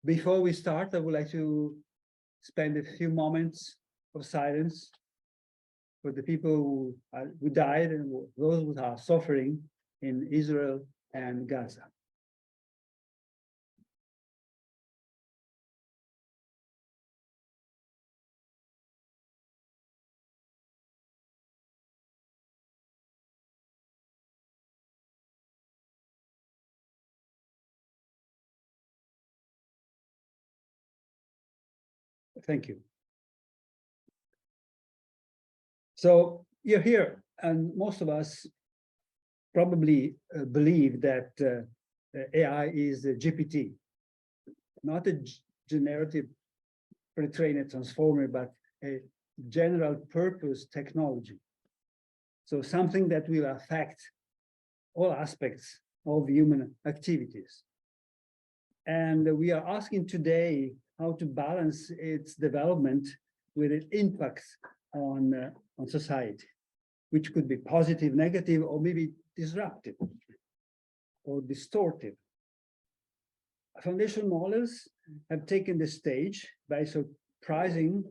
Before we start, I would like to spend a few moments of silence for the people who died and those who are suffering in Israel and Gaza. Thank you. So you're here, and most of us probably believe that AI is a GPT, not a generative pre-trained transformer, but a general purpose technology. So something that will affect all aspects of human activities. And we are asking today how to balance its development with its impacts on society, which could be positive, negative, or maybe disruptive or distortive. Foundation models have taken the stage by surprising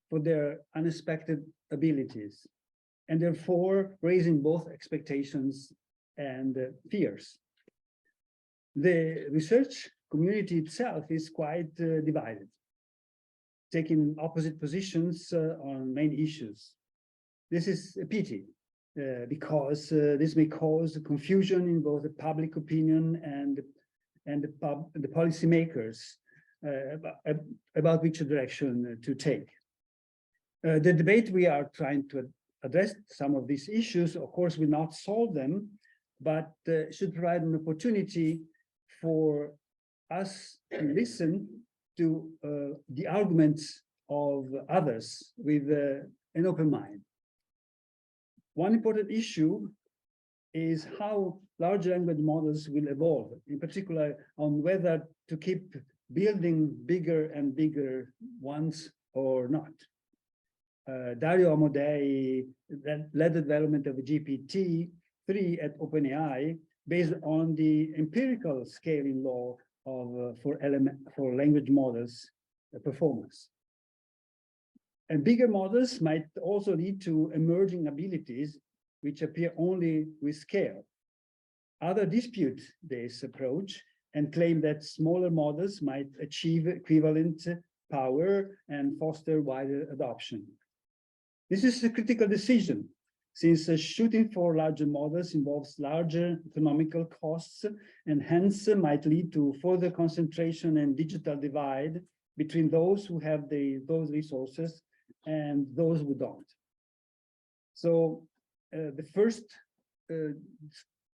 for their unexpected abilities, and therefore raising both expectations and fears. The research community itself is quite divided, taking opposite positions on main issues. This is a pity, because this may cause confusion in both the public opinion and the policymakers about which direction to take. The debate we are trying to address some of these issues, of course, will not solve them, but should provide an opportunity for us to listen to the arguments of others with an open mind. One important issue is how large language models will evolve, in particular on whether to keep building bigger and bigger ones or not. Dario Amodei led the development of GPT-3 at OpenAI based on the empirical scaling law of for language models performance. And bigger models might also lead to emerging abilities which appear only with scale. Others dispute this approach and claim that smaller models might achieve equivalent power and foster wider adoption. This is a critical decision, since shooting for larger models involves larger economical costs and hence might lead to further concentration and digital divide between those who have those resources and those who don't. So the first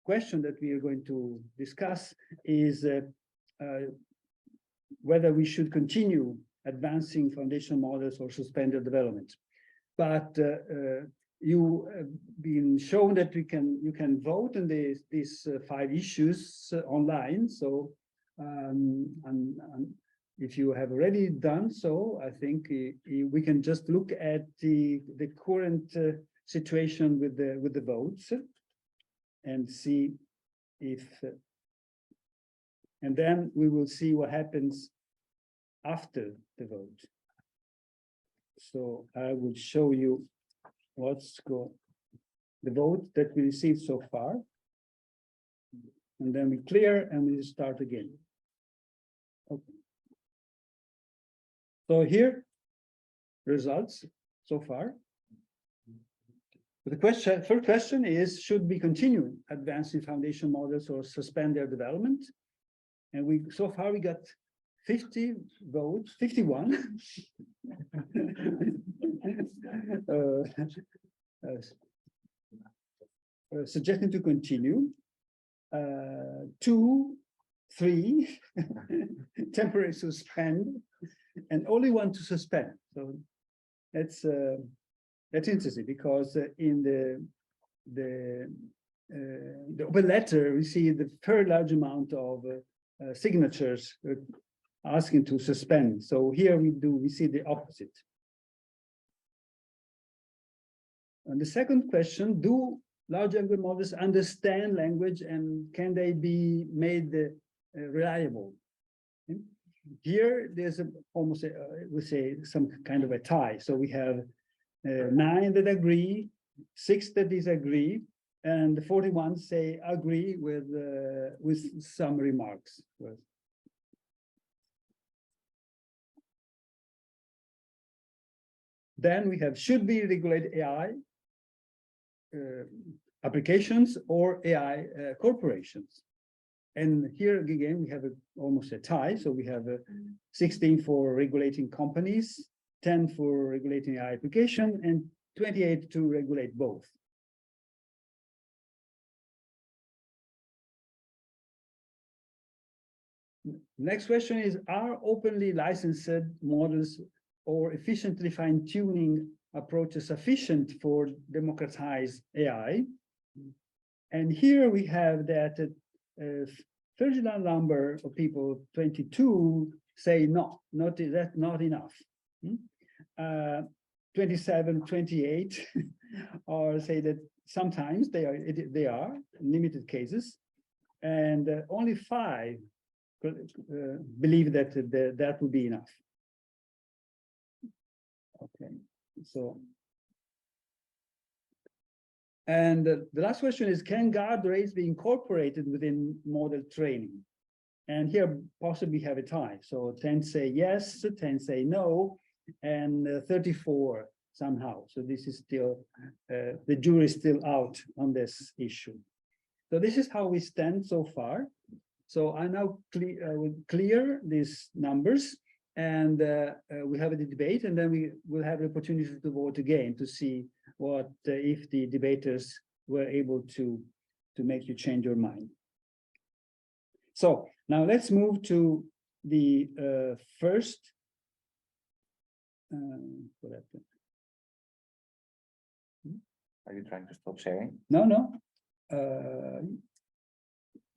question that we are going to discuss is whether we should continue advancing foundation models or suspend their development. But you have been shown that you can vote on these 5 issues online. So if you have already done so, I think we can just look at the current situation with the votes and see if, and then we will see what happens after the vote. So I will show you the vote that we received so far, and then we clear and we start again. Okay. So here, results so far. The first question is, should we continue advancing foundation models or suspend their development? And so far we got 50 votes, 51. Suggesting to continue. 2, 3, temporary suspend, and only 1 to suspend. So that's interesting, because in the open letter we see the very large amount of signatures asking to suspend. So here we see the opposite. And the second question, do large language models understand language and can they be made reliable? here there's almost, we say, some kind of a tie. So we have 9 that agree, 6 that disagree, and 41 say agree with some remarks. Then we have should we regulate AI applications or AI corporations. And here again, we have almost a tie. So we have 16 for regulating companies, 10 for regulating AI application, and 28 to regulate both. Next question is, are openly licensed models or efficiently fine-tuning approaches sufficient for democratized AI? And here we have that a fairly large number of people, 22, say no, not enough. 27, 28, or say that sometimes they are in limited cases, and only 5 believe that that would be enough. Okay, so. And the last question is, can guardrails be incorporated within model training? And here possibly have a tie. So 10 say yes, 10 say no, and 34 somehow. So this is still, the jury is still out on this issue. So this is how we stand so far. So I now will clear these numbers, and we have a debate, and then we will have the opportunity to vote again to see what if the debaters were able to make you change your mind. So now let's move to the first. Are you trying to stop sharing? No, no.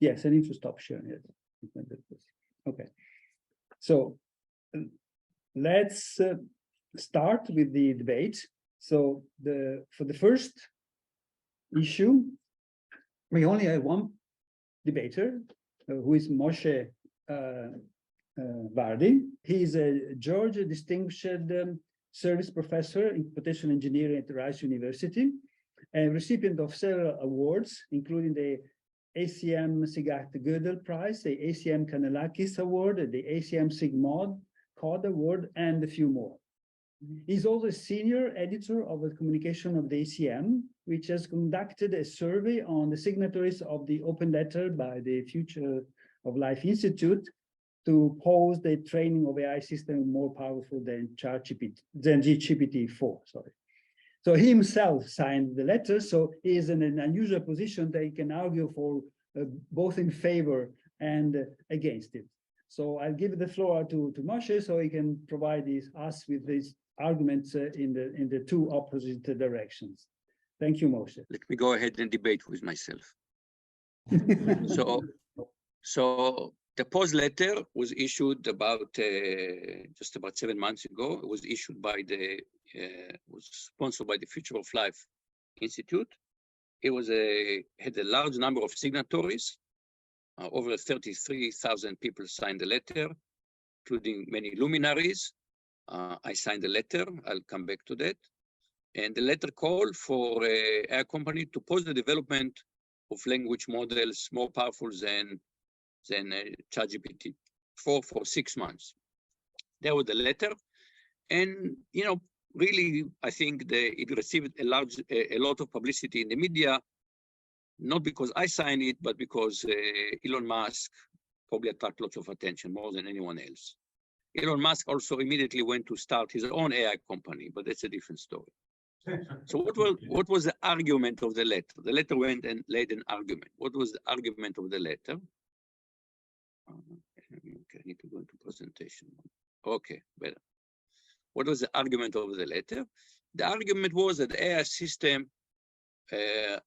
Yes, I need to stop sharing it. Okay. So let's start with the debate. So for the first issue, we only have one debater, who is Moshe Vardi. He is a Georgia Distinguished Service Professor in Computational Engineering at Rice University, and recipient of several awards, including the ACM Sigat Gödel Prize, the ACM Kanellakis Award, the ACM Sigmod Cod Award, and a few more. He's also a senior editor of the communication of the ACM, which has conducted a survey on the signatories of the open letter by the Future of Life Institute to pose the training of AI system more powerful than GPT-4, sorry. So he himself signed the letter, so he is in an unusual position that he can argue for both in favor and against it. So I'll give the floor to Moshe so he can provide us with these arguments in the 2 opposite directions. Thank you, Moshe. Let me go ahead and debate with myself. So the pause letter was issued about just about 7 months ago. It was issued by was sponsored by the Future of Life Institute. It was had a large number of signatories. Over 33,000 people signed the letter, including many luminaries. I signed the letter. I'll come back to that. And the letter called for a company to pause the development of language models more powerful than ChatGPT-4 for 6 months. There was the letter, and really, I think it received a lot of publicity in the media, not because I signed it, but because Elon Musk probably attracted lots of attention more than anyone else. Elon Musk also immediately went to start his own AI company, but that's a different story. So what was the argument of the letter? The letter went and laid an argument. What was the argument of the letter? Okay, I need to go into presentation. Okay, better. What was the argument of the letter? The argument was that the AI system,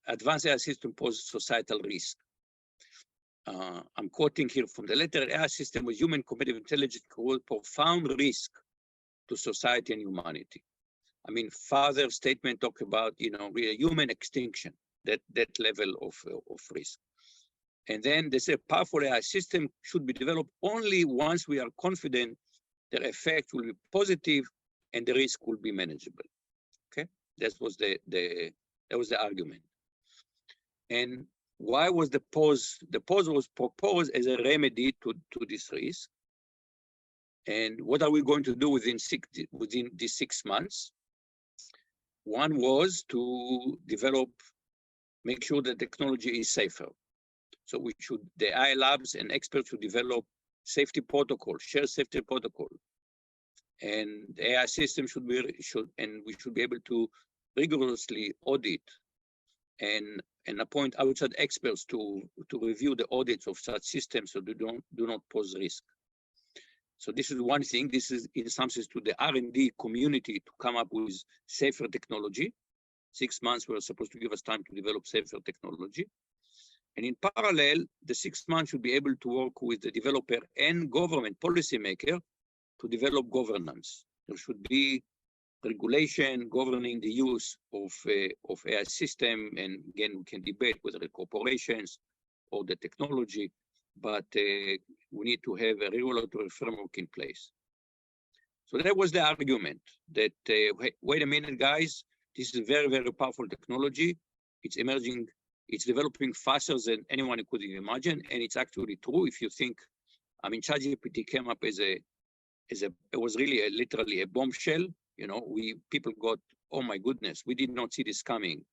advanced AI system, poses societal risk. I'm quoting here from the letter: AI system with human competitive intelligence cause profound risk to society and humanity. I mean, further statement talk about, really human extinction, that level of risk. And then they say powerful AI system should be developed only once we are confident their effect will be positive and the risk will be manageable. Okay, that was the argument. And why was the pause? The pause was proposed as a remedy to this risk. And what are we going to do within these 6 months? One was to develop, make sure the technology is safer. So the AI labs and experts should develop safety protocol, shared safety protocol. And the AI system we should be able to rigorously audit and appoint outside experts to review the audits of such systems so they do not pose risk. So this is one thing. This is in some sense to the R&D community to come up with safer technology. 6 months were supposed to give us time to develop safer technology. And in parallel, the 6 months should be able to work with the developer and government policymaker to develop governance. There should be regulation governing the use of AI system. And again, we can debate whether the corporations or the technology, but we need to have a regulatory framework in place. So that was the argument that, wait a minute, guys, this is very, very powerful technology. It's emerging, it's developing faster than anyone could imagine. And it's actually true. If you think, I mean, ChatGPT came up it was really literally a bombshell. You know, people got, oh my goodness, we did not see this coming.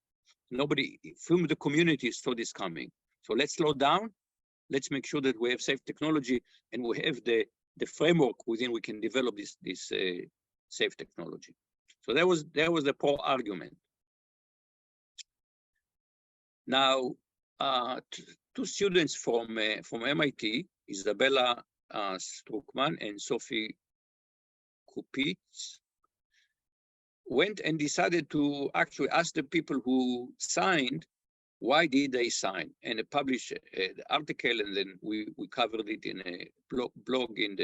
Nobody from the community saw this coming. So let's slow down. Let's make sure that we have safe technology and we have the framework within we can develop this safe technology. So that was the pro argument. Now, two students from MIT, Isabella Strukman and Sophie Kupitz, went and decided to actually ask the people who signed, why did they sign? And they published the article, and then we covered it in a blog in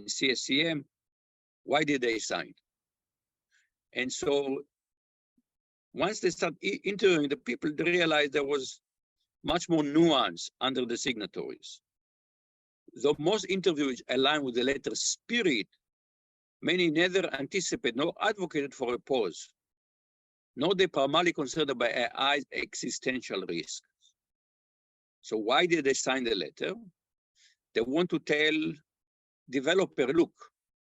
CSCM. Why did they sign? And so once they start interviewing the people, they realized there was much more nuance under the signatories. Though most interviews align with the letter spirit, many neither anticipate nor advocated for a pause, nor they primarily concerned by AI's existential risks. So why did they sign the letter? They want to tell developer, look,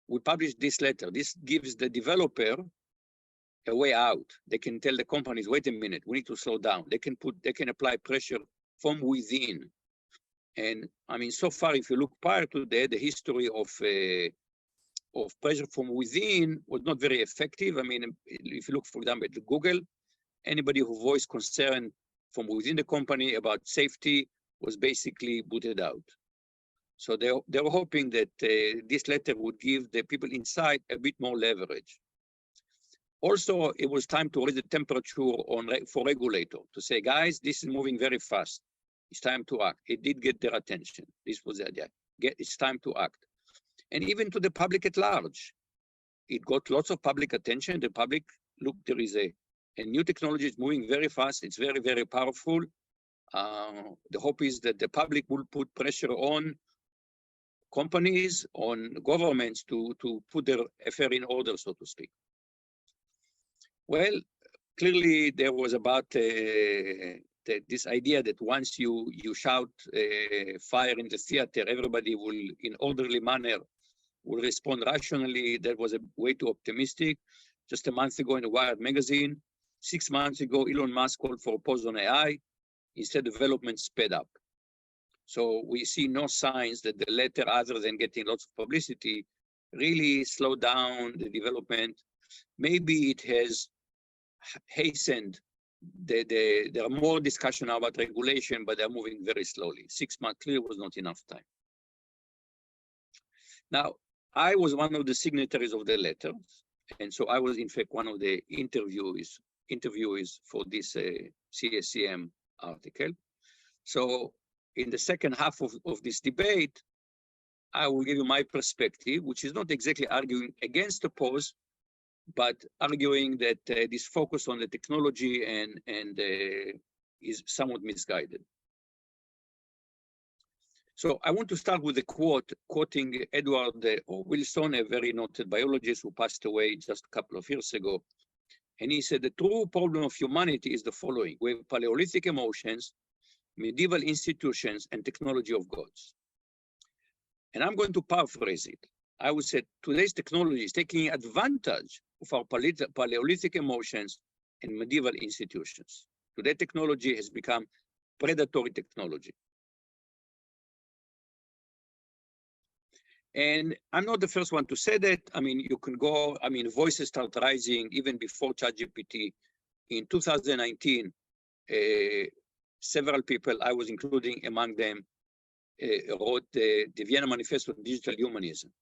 we published this letter. This gives the developer a way out. They can tell the companies, wait a minute, we need to slow down. They can apply pressure from within. And I mean, so far, if you look prior to that, the history of pressure from within was not very effective. I mean, if you look, for example, at Google, anybody who voiced concern from within the company about safety was basically booted out. So they were hoping that this letter would give the people inside a bit more leverage. Also, it was time to raise the temperature for regulator to say, guys, this is moving very fast. It's time to act. It did get their attention. This was the idea. It's time to act. And even to the public at large, it got lots of public attention. The public, look, there is a new technology. It's moving very fast. It's very, very powerful. The hope is that the public will put pressure on companies, on governments to put their affair in order, so to speak. Well, clearly there was about this idea that once you shout fire in the theater, everybody will, in orderly manner, will respond rationally. That was a way too optimistic. Just a month ago in the Wired magazine, 6 months ago, Elon Musk called for a pause on AI. Instead, development sped up. So we see no signs that the letter, other than getting lots of publicity, really slowed down the development. Maybe it has hastened. There are more discussion now about regulation, but they're moving very slowly. 6 months clearly was not enough time. Now, I was one of the signatories of the letter, and so I was in fact one of the interviewees for this CSCM article. So in the second half of this debate, I will give you my perspective, which is not exactly arguing against the pause, but arguing that this focus on the technology and is somewhat misguided. So I want to start with a quote, quoting Edward Wilson, a very noted biologist who passed away just a couple of years ago. And he said, the true problem of humanity is the following. We have Paleolithic emotions, medieval institutions, and technology of gods. And I'm going to paraphrase it. I would say today's technology is taking advantage of our Paleolithic emotions and medieval institutions. Today, technology has become predatory technology. And I'm not the first one to say that. I mean, you can go, I mean, voices start rising even before ChatGPT. In 2019, several people, I was including among them, wrote the Vienna Manifesto on Digital Humanism.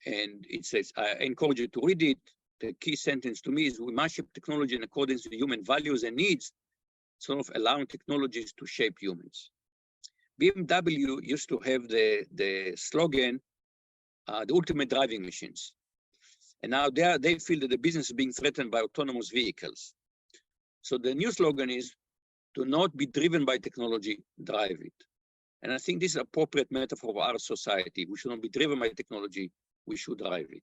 And it says, I encourage you to read it. The key sentence to me is, we must shape technology in accordance with human values and needs, sort of allowing technologies to shape humans. BMW used to have the slogan, the ultimate driving machines. And now they feel that the business is being threatened by autonomous vehicles. So the new slogan is, do not be driven by technology, drive it. And I think this is an appropriate metaphor for our society. We should not be driven by technology, we should drive it.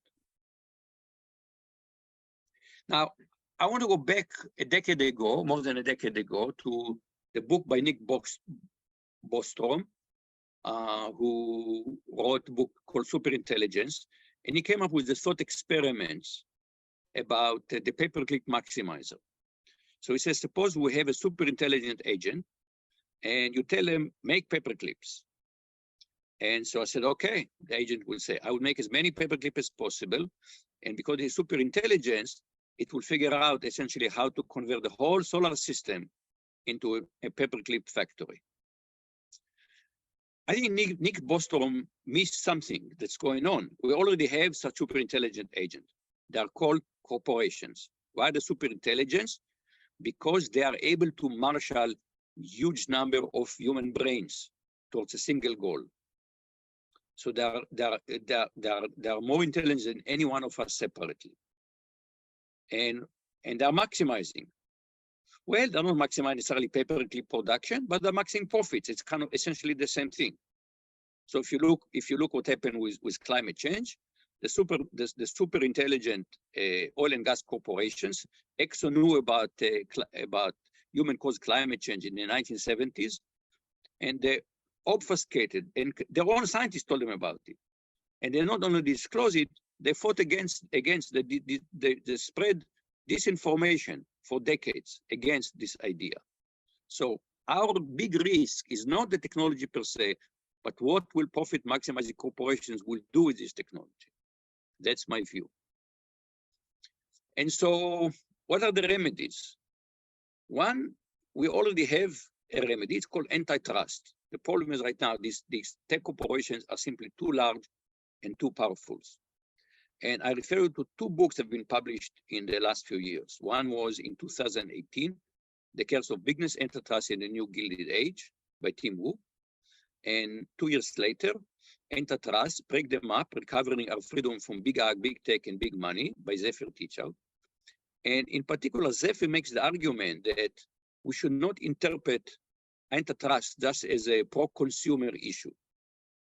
Now, I want to go back a decade ago, more than a decade ago, to the book by Nick Bostrom, who wrote a book called Superintelligence, and he came up with the thought experiments about the paperclip maximizer. So he says, suppose we have a super intelligent agent, and you tell him, make paperclips. And so I said, okay, the agent will say, I will make as many paperclips as possible. And because it's super intelligence, it will figure out essentially how to convert the whole solar system into a paperclip factory. I think Nick Bostrom missed something that's going on. We already have such super intelligent agents. They are called corporations. Why the super intelligence? Because they are able to marshal huge number of human brains towards a single goal. So they are more intelligent than any one of us separately. And they're maximizing. Well, they're not maximizing necessarily paperclip production, but they're maximizing profits. It's kind of essentially the same thing. So if you look what happened with climate change, the super intelligent oil and gas corporations, Exxon knew about human-caused climate change in the 1970s, and they obfuscated, and their own scientists told them about it. And they not only disclosed it, they fought against the spread disinformation for decades against this idea. So our big risk is not the technology per se, but what will profit maximizing corporations will do with this technology. That's my view. And so what are the remedies? One, we already have a remedy. It's called antitrust. The problem is right now, these tech corporations are simply too large and too powerful. And I refer you to two books that have been published in the last few years. One was in 2018, The Curse of Bigness, Antitrust in the New Gilded Age by Tim Wu. And 2 years later, Antitrust, Break Them Up, Recovering Our Freedom from Big Ag, Big Tech, and Big Money by Zephyr Teachout. And in particular, Zephyr makes the argument that we should not interpret antitrust just as a pro-consumer issue.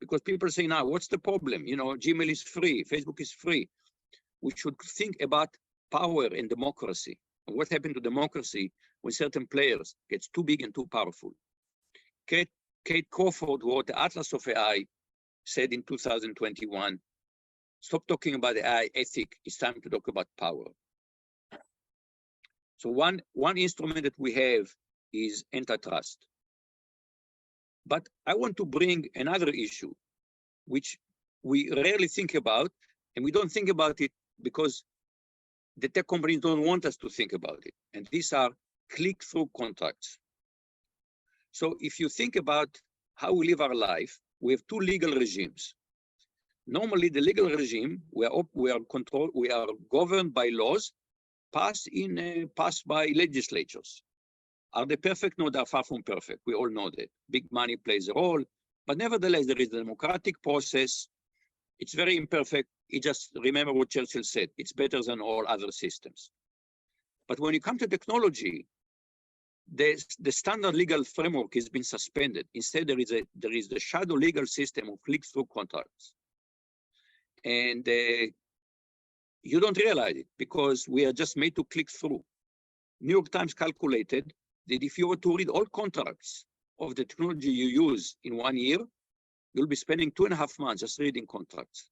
Because people say now, what's the problem? You know, Gmail is free, Facebook is free. We should think about power and democracy. And what happened to democracy when certain players gets too big and too powerful? Kate Crawford, who wrote the Atlas of AI, said in 2021, stop talking about AI ethic, it's time to talk about power. So one instrument that we have is antitrust. But I want to bring another issue, which we rarely think about, and we don't think about it because the tech companies don't want us to think about it. And these are click-through contracts. So if you think about how we live our life, we have two legal regimes. Normally, the legal regime, we are governed by laws passed by legislatures. Are they perfect? No, they're far from perfect. We all know that. Big money plays a role, but nevertheless, there is a democratic process. It's very imperfect. You just remember what Churchill said. It's better than all other systems. But when you come to technology, the standard legal framework has been suspended. Instead, there is the shadow legal system of click-through contracts. And you don't realize it because we are just made to click through. New York Times calculated that if you were to read all contracts of the technology you use in 1 year, you'll be spending 2.5 months just reading contracts.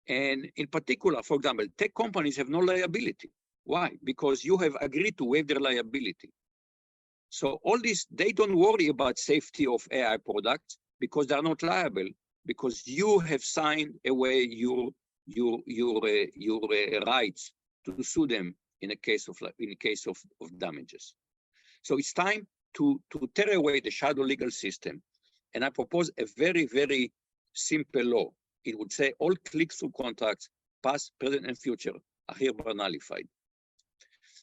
And in particular, for example, tech companies have no liability. Why? Because you have agreed to waive their liability. So all this, they don't worry about safety of AI products because they're not liable, because you have signed away your rights to sue them in a case of damages. So it's time to tear away the shadow legal system. And I propose a very, very simple law. It would say all click-through contracts, past, present, and future, are hereby nullified.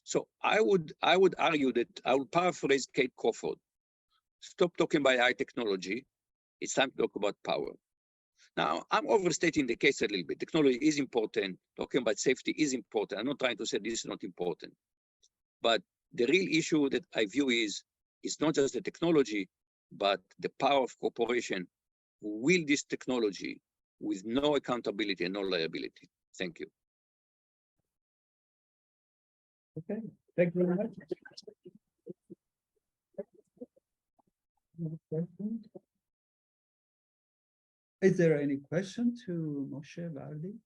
So I would argue that I would paraphrase Kate Crawford. Stop talking about AI technology. It's time to talk about power. Now, I'm overstating the case a little bit. Technology is important. Talking about safety is important. I'm not trying to say this is not important. But the real issue that I view is not just the technology, but the power of corporation who wield this technology with no accountability and no liability. Thank you. Okay, thank you very much. Is there any question to Moshe Vardi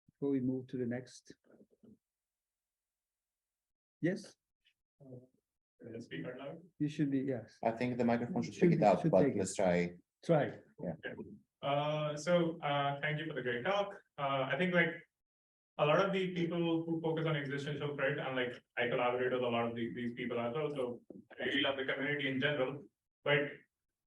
before we move to the next? Yes? Speak out loud. You should be, yes. I think the microphone should Should- pick it up, should but take it. let's try. Try. Thank you for the great talk. I think like a lot of the people who focus on existential threat, and like I collaborate with a lot of these people as well. So I really love the community in general, but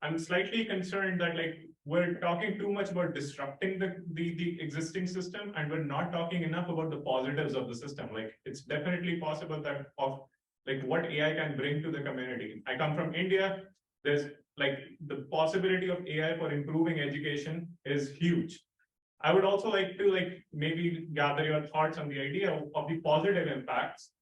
I'm slightly concerned that like we're talking too much about disrupting the existing system, and we're not talking enough about the positives of the system. Like it's definitely possible that of like what AI can bring to the community. I come from India. There's like the possibility of AI for improving education is huge. I would also like to like maybe gather your thoughts on the idea of the positive impacts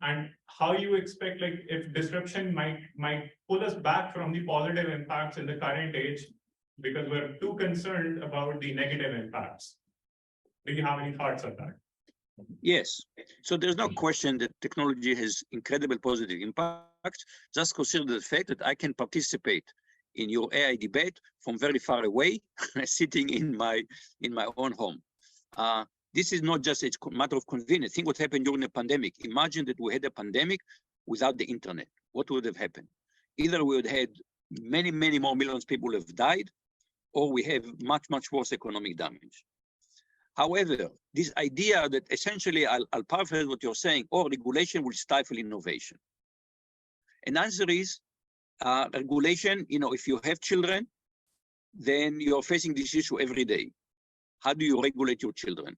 and how you expect like if disruption might pull us back from the positive impacts in the current age because we're too concerned about the negative impacts. Do you have any thoughts on that? Yes. So there's no question that technology has incredible positive impacts. Just consider the fact that I can participate in your AI debate from very far away, sitting in my own home. This is not just a matter of convenience. Think what happened during the pandemic. Imagine that we had a pandemic without the internet. What would have happened? Either we would have had many, many more millions of people have died, or we have much, much worse economic damage. However, this idea that essentially, I'll paraphrase what you're saying, regulation will stifle innovation. And the answer is, regulation, if you have children, then you're facing this issue every day. How do you regulate your children?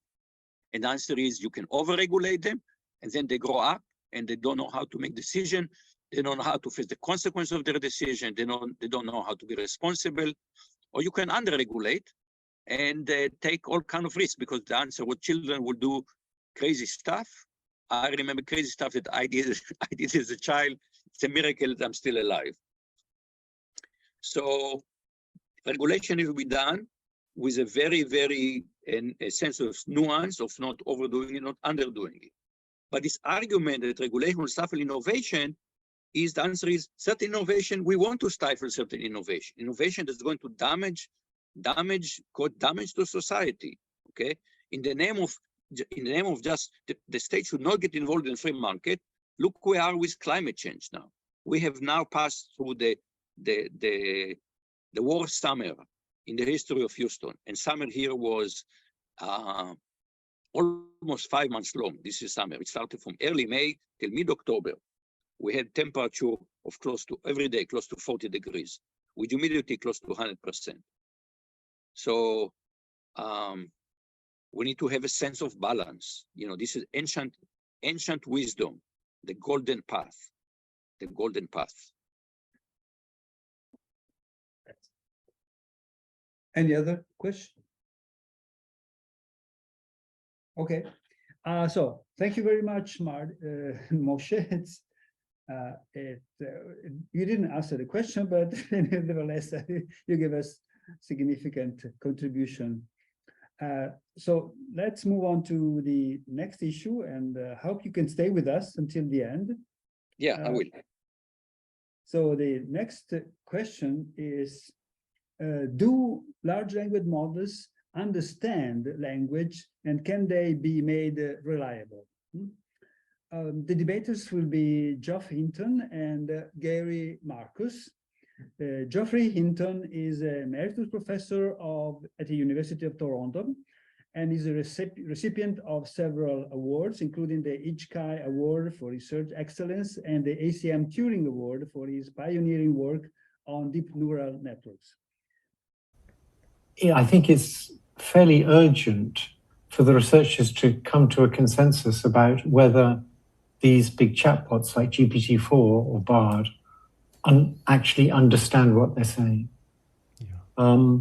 And the answer is you can over-regulate them, and then they grow up, and they don't know how to make decisions. They don't know how to face the consequence of their decision. They don't know how to be responsible. Or you can under-regulate and take all kind of risks, because the answer, what children will do crazy stuff. I remember crazy stuff that I did as a child. It's a miracle that I'm still alive. So regulation will be done with a very, very a sense of nuance, of not overdoing it, not underdoing it. But this argument that regulation will stifle innovation, the answer is certain innovation, we want to stifle certain innovation. Innovation that's going to damage to society, okay? In the name of just the state should not get involved in the free market. Look where we are with climate change now. We have now passed through the worst summer in the history of Houston, and summer here was almost 5 months long. This is summer. It started from early May till mid-October. We had temperature of close to every day, close to 40 degrees, with humidity close to 100%. So we need to have a sense of balance. This is ancient wisdom, the golden path, the golden path. Any other question? Okay, So thank you very much, Moshe. You didn't answer the question, but nevertheless, you gave us significant contribution. So let's move on to the next issue, and hope you can stay with us until the end. Yeah, I will. So the next question is, do large language models understand language, and can they be made reliable? The debaters will be Geoff Hinton and Gary Marcus. Geoffrey Hinton is an emeritus professor at the University of Toronto, and is a recipient of several awards, including the HKI Award for Research Excellence and the ACM Turing Award for his pioneering work on deep neural networks. Yeah, I think it's fairly urgent for the researchers to come to a consensus about whether these big chatbots like GPT-4 or Bard actually understand what they're saying. Yeah.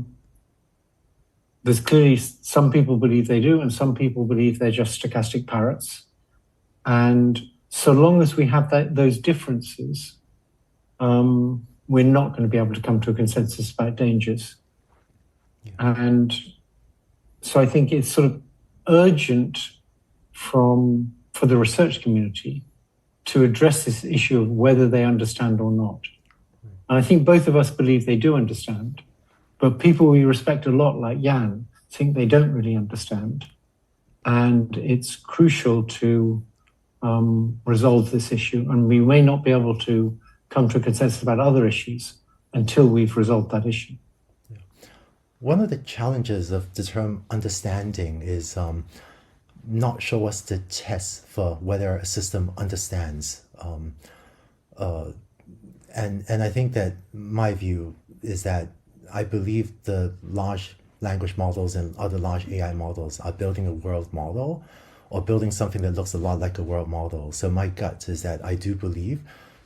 There's clearly some people believe they do, and some people believe they're just stochastic parrots. And so long as we have those differences, we're not going to be able to come to a consensus about dangers. Yeah. And so I think it's sort of urgent for the research community to address this issue of whether they understand or not. And I think both of us believe they do understand, but people we respect a lot, like Yann, think they don't really understand. And it's crucial to resolve this issue. And we may not be able to come to a consensus about other issues until we've resolved that issue. Yeah. One of the challenges of the term understanding is not sure what's the test for whether a system understands. And I think that my view is that I believe the large language models and other large AI models are building a world model or building something that looks a lot like a world model. So my gut is that I do believe,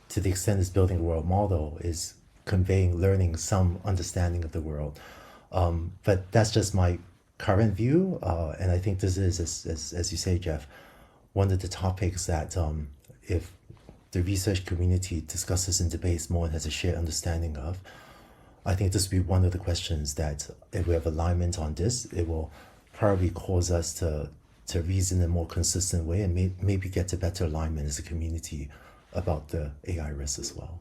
to the extent it's building a world model, is conveying, learning some understanding of the world. But that's just my current view. And I think this is, as you say, Geoff, one of the topics that if the research community discusses and debates more and has a shared understanding of, I think this will be one of the questions that if we have alignment on this, it will probably cause us to reason in a more consistent way and maybe get to better alignment as a community about the AI risks as well.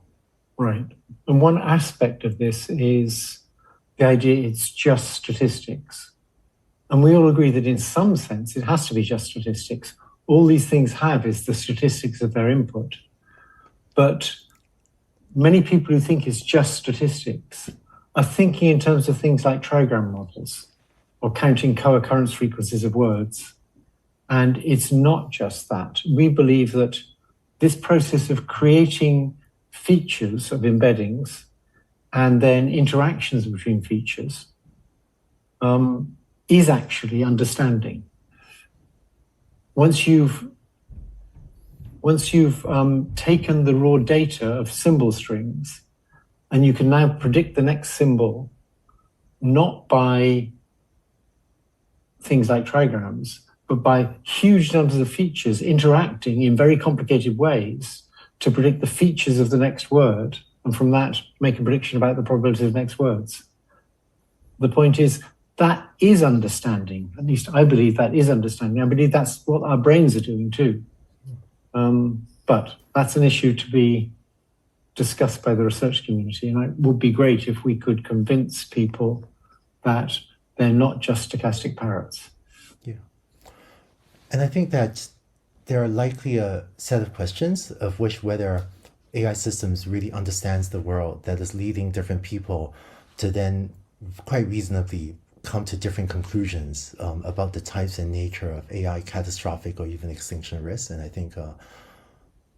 Right. And one aspect of this is the idea it's just statistics. And we all agree that in some sense, it has to be just statistics. All these things have is the statistics of their input. But many people who think it's just statistics are thinking in terms of things like trigram models or counting co-occurrence frequencies of words. And it's not just that. We believe that this process of creating features of embeddings and then interactions between features is actually understanding. Once you've taken the raw data of symbol strings, and you can now predict the next symbol, not by things like trigrams, but by huge numbers of features interacting in very complicated ways to predict the features of the next word, and from that make a prediction about the probability of next words. The point is, that is understanding. At least I believe that is understanding. I believe that's what our brains are doing too. But that's an issue to be discussed by the research community. And it would be great if we could convince people that they're not just stochastic parrots. Yeah. And I think that there are likely a set of questions of which whether AI systems really understands the world that is leading different people to then quite reasonably come to different conclusions about the types and nature of AI catastrophic or even extinction risks. And I think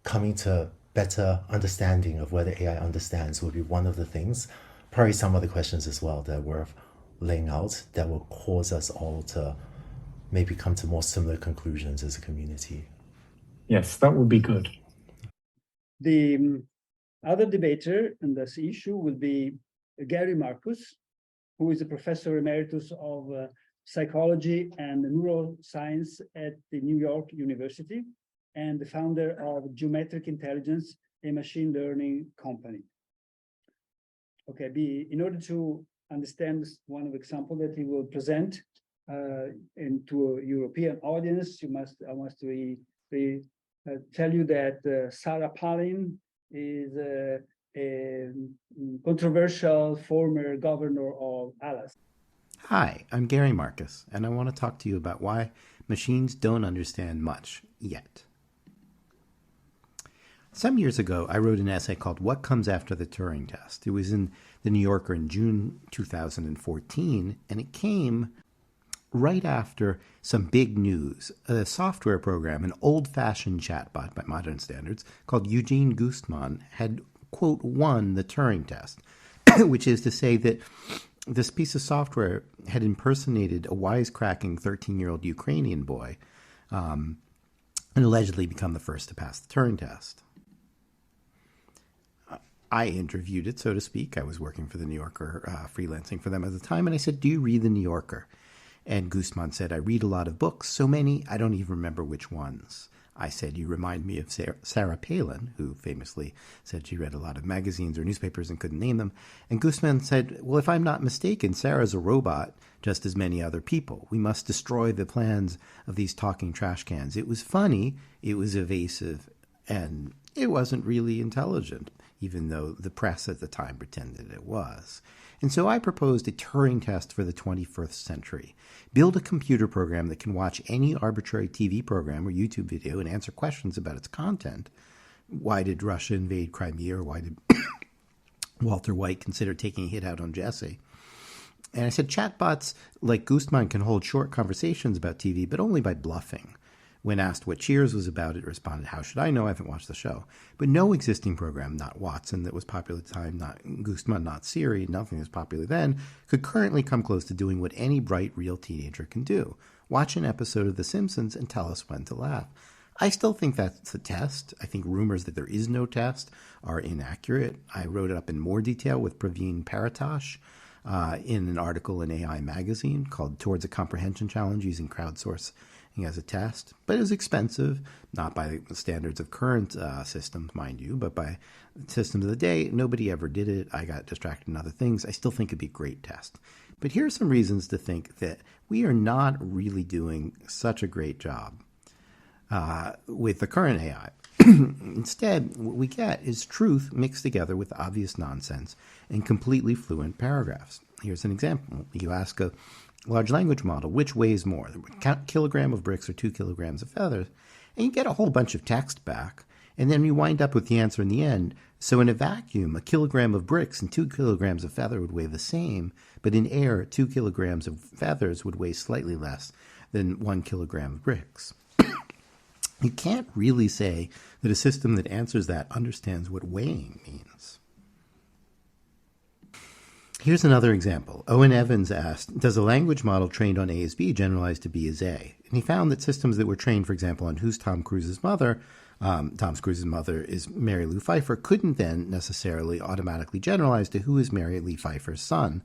coming to better understanding of whether AI understands will be one of the things, probably some of the questions as well that are worth laying out that will cause us all to maybe come to more similar conclusions as a community. Yes, that would be good. The other debater on this issue will be Gary Marcus, who is a professor emeritus of psychology and neuroscience at the New York University, and the founder of Geometric Intelligence, a machine learning company. Okay, in order to understand one of the examples that he will present into a European audience, I must tell you that Sarah Palin is a controversial former governor of Alaska. Hi, I'm Gary Marcus, and I want to talk to you about why machines don't understand much yet. Some years ago, I wrote an essay called What Comes After the Turing Test. It was in the New Yorker in June 2014, and it came right after some big news. A software program, an old-fashioned chatbot by modern standards, called Eugene Gustman, had, quote, won the Turing test, which is to say that this piece of software had impersonated a wisecracking 13-year-old Ukrainian boy and allegedly become the first to pass the Turing test. I interviewed it, so to speak. I was working for the New Yorker, freelancing for them at the time, and I said, do you read the New Yorker? And Gustman said, I read a lot of books, so many, I don't even remember which ones. I said, you remind me of Sarah Palin, who famously said she read a lot of magazines or newspapers and couldn't name them. And Gustman said, well, if I'm not mistaken, Sarah's a robot, just as many other people. We must destroy the plans of these talking trash cans. It was funny, it was evasive, and it wasn't really intelligent, even though the press at the time pretended it was. And so I proposed a Turing test for the 21st century. Build a computer program that can watch any arbitrary TV program or YouTube video and answer questions about its content. Why did Russia invade Crimea? Or why did Walter White consider taking a hit out on Jesse? And I said chatbots like Gustman can hold short conversations about TV, but only by bluffing. When asked what Cheers was about, it responded, how should I know? I haven't watched the show. But no existing program, not Watson that was popular at the time, not Gustman, not Siri, nothing that was popular then, could currently come close to doing what any bright, real teenager can do. Watch an episode of The Simpsons and tell us when to laugh. I still think that's the test. I think rumors that there is no test are inaccurate. I wrote it up in more detail with Praveen Paratosh in an article in AI Magazine called Towards a Comprehension Challenge Using Crowdsourcing as a Test. But it was expensive, not by the standards of current systems, mind you, but by systems of the day. Nobody ever did it. I got distracted in other things. I still think it'd be a great test. But here are some reasons to think that we are not really doing such a great job with the current AI. Instead, what we get is truth mixed together with obvious nonsense and completely fluent paragraphs. Here's an example. You ask a large language model, which weighs more, a kilogram of bricks or 2 kilograms of feathers, and you get a whole bunch of text back, and then you wind up with the answer in the end. So in a vacuum, a kilogram of bricks and 2 kilograms of feather would weigh the same, but in air, 2 kilograms of feathers would weigh slightly less than 1 kilogram of bricks. You can't really say that a system that answers that understands what weighing means. Here's another example. Owen Evans asked, does a language model trained on A is B generalize to B is A? And he found that systems that were trained, for example, on who's Tom Cruise's mother, Tom Cruise's mother is Mary Lou Pfeiffer, couldn't then necessarily automatically generalize to who is Mary Lee Pfeiffer's son,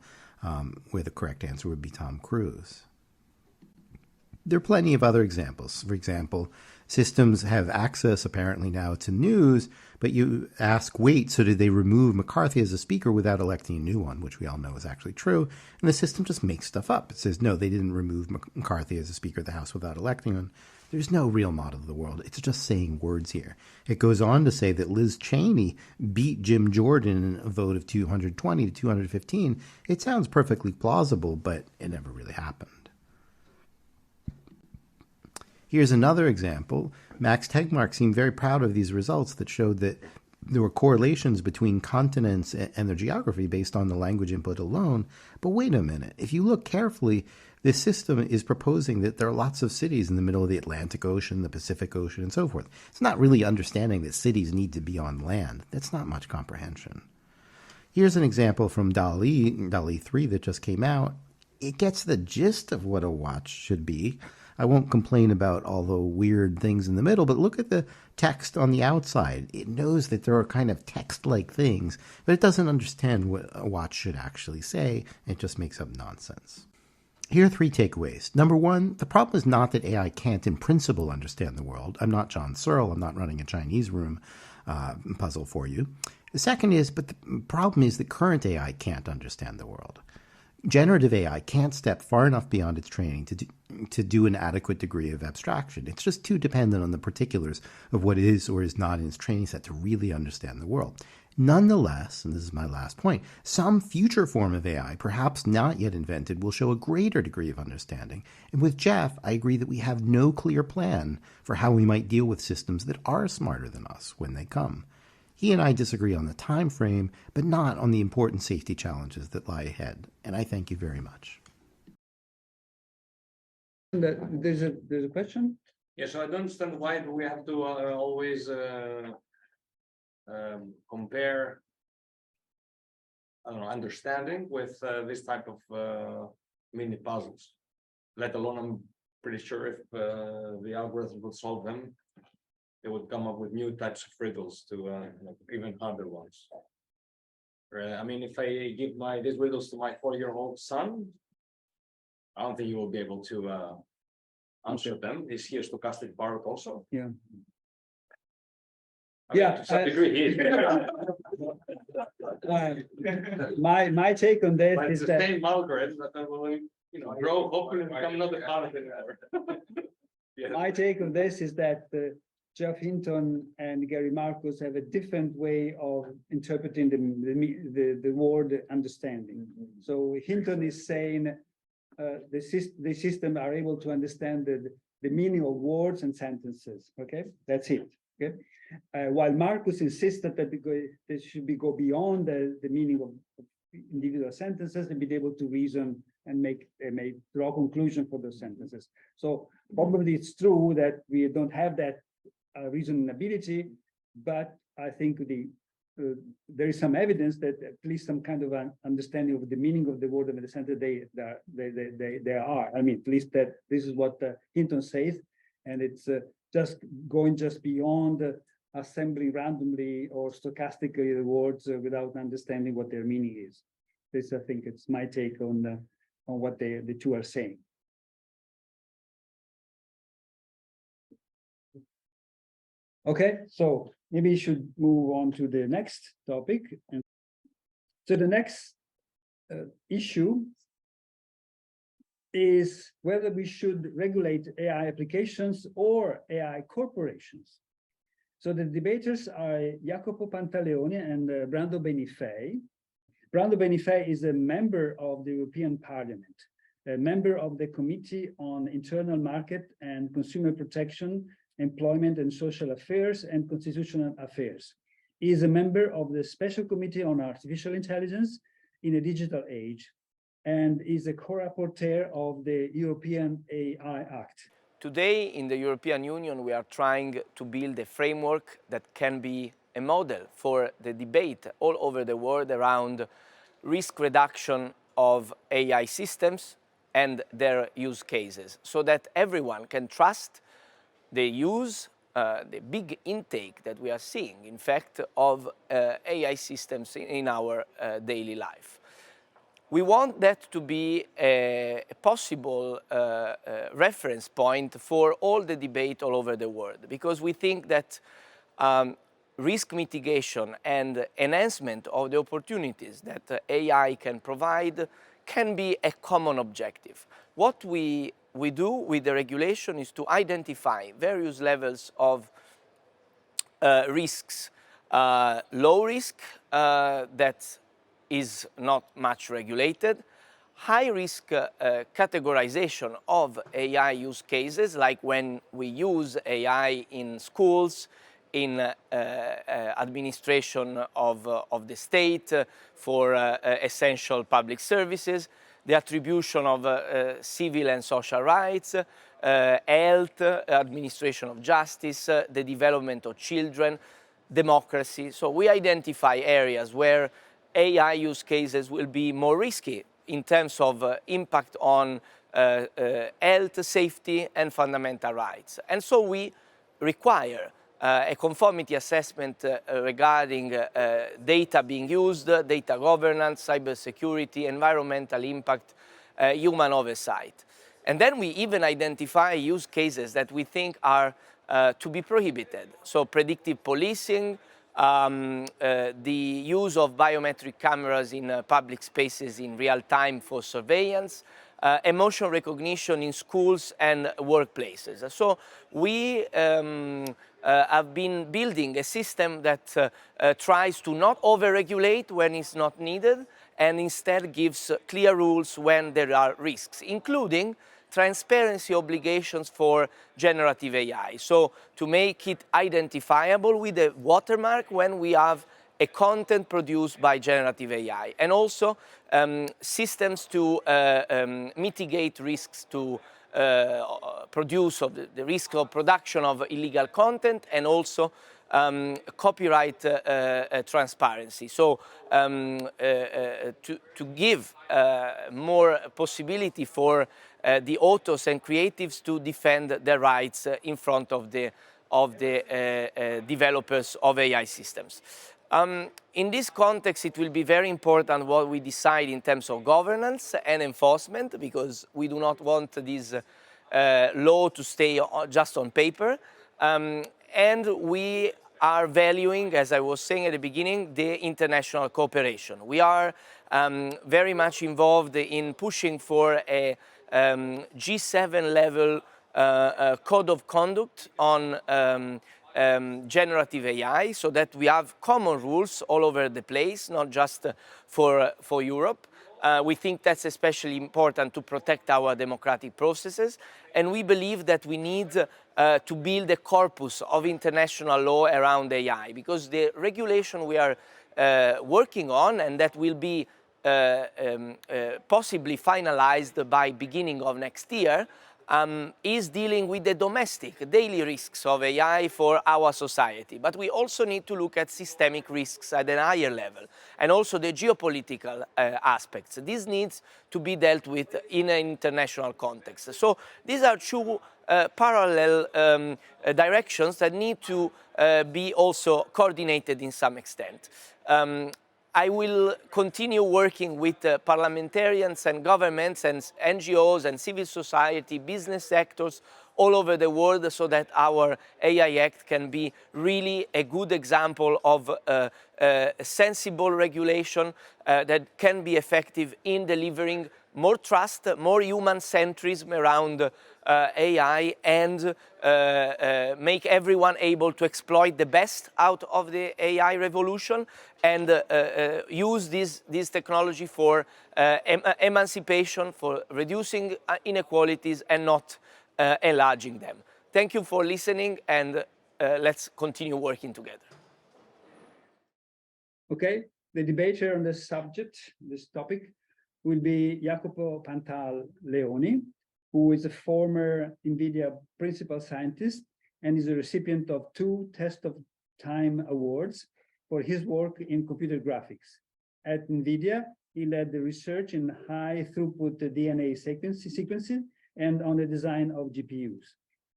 where the correct answer would be Tom Cruise. There are plenty of other examples. For example, systems have access apparently now to news, but you ask, wait, so did they remove McCarthy as a speaker without electing a new one, which we all know is actually true, and the system just makes stuff up. It says, no, they didn't remove McCarthy as a speaker of the House without electing one. There's no real model of the world. It's just saying words here. It goes on to say that Liz Cheney beat Jim Jordan in a vote of 220 to 215. It sounds perfectly plausible, but it never really happened. Here's another example. Max Tegmark seemed very proud of these results that showed that there were correlations between continents and their geography based on the language input alone. But wait a minute. If you look carefully, this system is proposing that there are lots of cities in the middle of the Atlantic Ocean, the Pacific Ocean, and so forth. It's not really understanding that cities need to be on land. That's not much comprehension. Here's an example from DALL-E 3 that just came out. It gets the gist of what a watch should be. I won't complain about all the weird things in the middle, but look at the text on the outside. It knows that there are kind of text-like things, but it doesn't understand what a watch should actually say. It just makes up nonsense. Here are 3 takeaways. Number 1, the problem is not that AI can't in principle understand the world. I'm not John Searle. I'm not running a Chinese room puzzle for you. The second is, but the problem is that current AI can't understand the world. Generative AI can't step far enough beyond its training to do an adequate degree of abstraction. It's just too dependent on the particulars of what is or is not in its training set to really understand the world. Nonetheless, and this is my last point, some future form of AI, perhaps not yet invented, will show a greater degree of understanding. And with Geoff, I agree that we have no clear plan for how we might deal with systems that are smarter than us when they come. He and I disagree on the time frame, but not on the important safety challenges that lie ahead. And I thank you very much. There's a question? Yeah, so I don't understand why do we have to always compare, I don't know, understanding with this type of mini puzzles, let alone I'm pretty sure if the algorithm would solve them, they would come up with new types of riddles to even harder ones. I mean, if I give these riddles to my 4-year-old son, I don't think he will be able to answer them. Is he a stochastic part also? Yeah. I mean, to some degree, he is. My take on this But it's is the that same algorithm that will, grow, hopefully become another part of it. Yeah. my take on this is that Geoff Hinton and Gary Marcus have a different way of interpreting the word understanding. So Hinton is saying the system are able to understand the meaning of words and sentences. Okay, that's it. Okay, while Marcus insisted that they should go beyond the meaning of individual sentences and be able to reason and draw conclusion for those sentences. So probably it's true that we don't have that reasoning ability, but I think there is some evidence that at least some kind of an understanding of the meaning of the word and the sentence they are. I mean, at least that this is what Hinton says, and it's just going beyond assembling randomly or stochastically the words without understanding what their meaning is. This, I think, it's my take on what the two are saying. Okay, so maybe we should move on to the next topic. And so the next issue is whether we should regulate AI applications or AI corporations. So the debaters are Jacopo Pantaleoni and Brando Benifei. Brando Benifei is a member of the European Parliament, a member of the Committee on Internal Market and Consumer Protection, Employment and Social Affairs and Constitutional Affairs. He is a member of the Special Committee on Artificial Intelligence in a Digital Age and is a co-rapporteur of the European AI Act. Today in the European Union, we are trying to build a framework that can be a model for the debate all over the world around risk reduction of AI systems and their use cases, so that everyone can trust the use, the big intake that we are seeing, in fact, of AI systems in our daily life. We want that to be a possible reference point for all the debate all over the world, because we think that risk mitigation and enhancement of the opportunities that AI can provide can be a common objective. What we do with the regulation is to identify various levels of risks. Low risk, that is not much regulated. High risk categorization of AI use cases, like when we use AI in schools, in administration of the state for essential public services, the attribution of civil and social rights, health, administration of justice, the development of children, democracy. So we identify areas where AI use cases will be more risky in terms of impact on health, safety, and fundamental rights. And so we require a conformity assessment regarding data being used, data governance, cybersecurity, environmental impact, human oversight. And then we even identify use cases that we think are to be prohibited. So predictive policing, the use of biometric cameras in public spaces in real time for surveillance, emotion recognition in schools and workplaces. So we have been building a system that tries to not over-regulate when it's not needed and instead gives clear rules when there are risks, including transparency obligations for generative AI. So to make it identifiable with a watermark when we have a content produced by generative AI, and also systems to mitigate risks to produce of the risk of production of illegal content, and also copyright transparency. So to give more possibility for the authors and creatives to defend their rights in front of the developers of AI systems. In this context, it will be very important what we decide in terms of governance and enforcement, because we do not want this law to stay just on paper. And we are valuing, as I was saying at the beginning, the international cooperation. We are very much involved in pushing for a G7 level code of conduct on generative AI, so that we have common rules all over the place, not just for Europe. We think that's especially important to protect our democratic processes, and we believe that we need to build a corpus of international law around AI, because the regulation we are working on, and that will be possibly finalized by beginning of next year, is dealing with the domestic, daily risks of AI for our society. But we also need to look at systemic risks at a higher level, and also the geopolitical aspects. This needs to be dealt with in an international context. So these are two parallel directions that need to be also coordinated in some extent. I will continue working with parliamentarians and governments and NGOs and civil society, business sectors all over the world, so that our AI Act can be really a good example of sensible regulation that can be effective in delivering more trust, more human centrism around AI, and make everyone able to exploit the best out of the AI revolution, and use this technology for emancipation, for reducing inequalities, and not enlarging them. Thank you for listening, and let's continue working together. Okay, the debater on this subject, this topic, will be Jacopo Pantaleoni, who is a former Nvidia principal scientist and is a recipient of 2 Test of Time awards for his work in computer graphics. At Nvidia, he led the research in high throughput DNA sequencing and on the design of GPUs.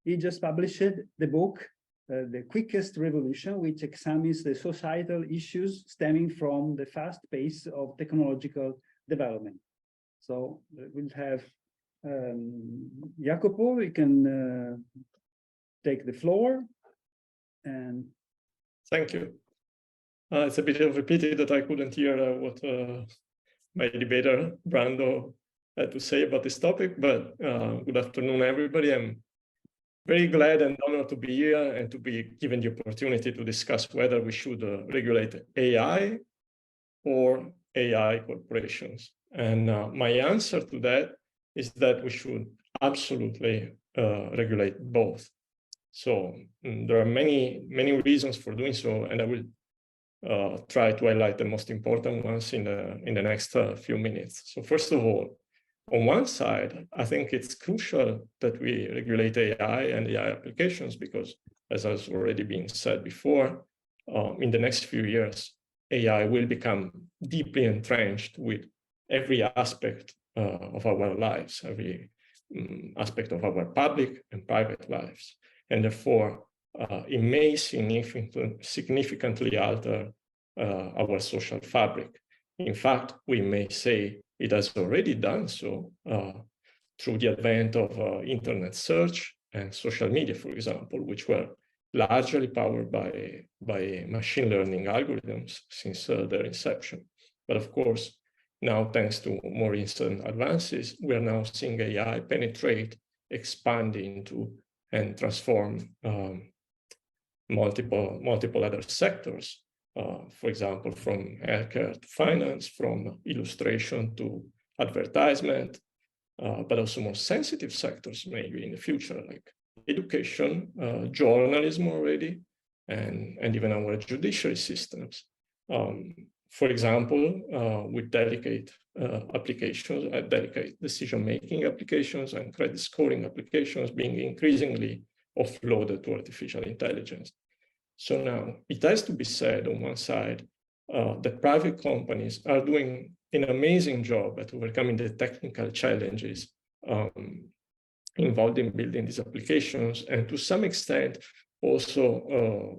He just published the book, The Quickest Revolution, which examines the societal issues stemming from the fast pace of technological development. So we'll have Jacopo, you can take the floor. And thank you. It's a bit of a pity that I couldn't hear what my debater Brando had to say about this topic, but good afternoon, everybody. I'm very glad and honored to be here and to be given the opportunity to discuss whether we should regulate AI or AI corporations. And my answer to that is that we should absolutely regulate both. So there are many reasons for doing so, and I will try to highlight the most important ones in the next few minutes. So first of all, on one side, I think it's crucial that we regulate AI and AI applications because, as has already been said before, in the next few years, AI will become deeply entrenched with every aspect of our lives, every aspect of our public and private lives. And therefore, it may significantly alter our social fabric. In fact, we may say it has already done so through the advent of internet search and social media, for example, which were largely powered by machine learning algorithms since their inception. But of course, now thanks to more recent advances, we are now seeing AI penetrate, expand into, and transform multiple other sectors. For example, from healthcare to finance, from illustration to advertisement, but also more sensitive sectors maybe in the future, like education, journalism already, and even our judiciary systems. For example, with delicate applications, delicate decision-making applications and credit scoring applications being increasingly offloaded to artificial intelligence. So now it has to be said on one side that private companies are doing an amazing job at overcoming the technical challenges involved in building these applications, and to some extent also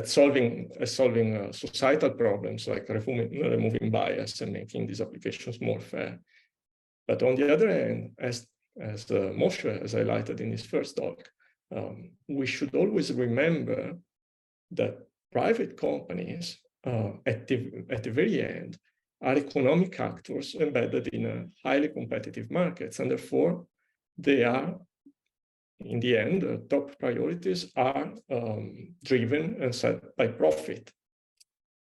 solving societal problems like removing bias and making these applications more fair. But on the other hand, as Moshe has highlighted in his first talk, we should always remember that private companies at the very end are economic actors embedded in a highly competitive markets, and therefore they are, in the end, the top priorities are driven and set by profit.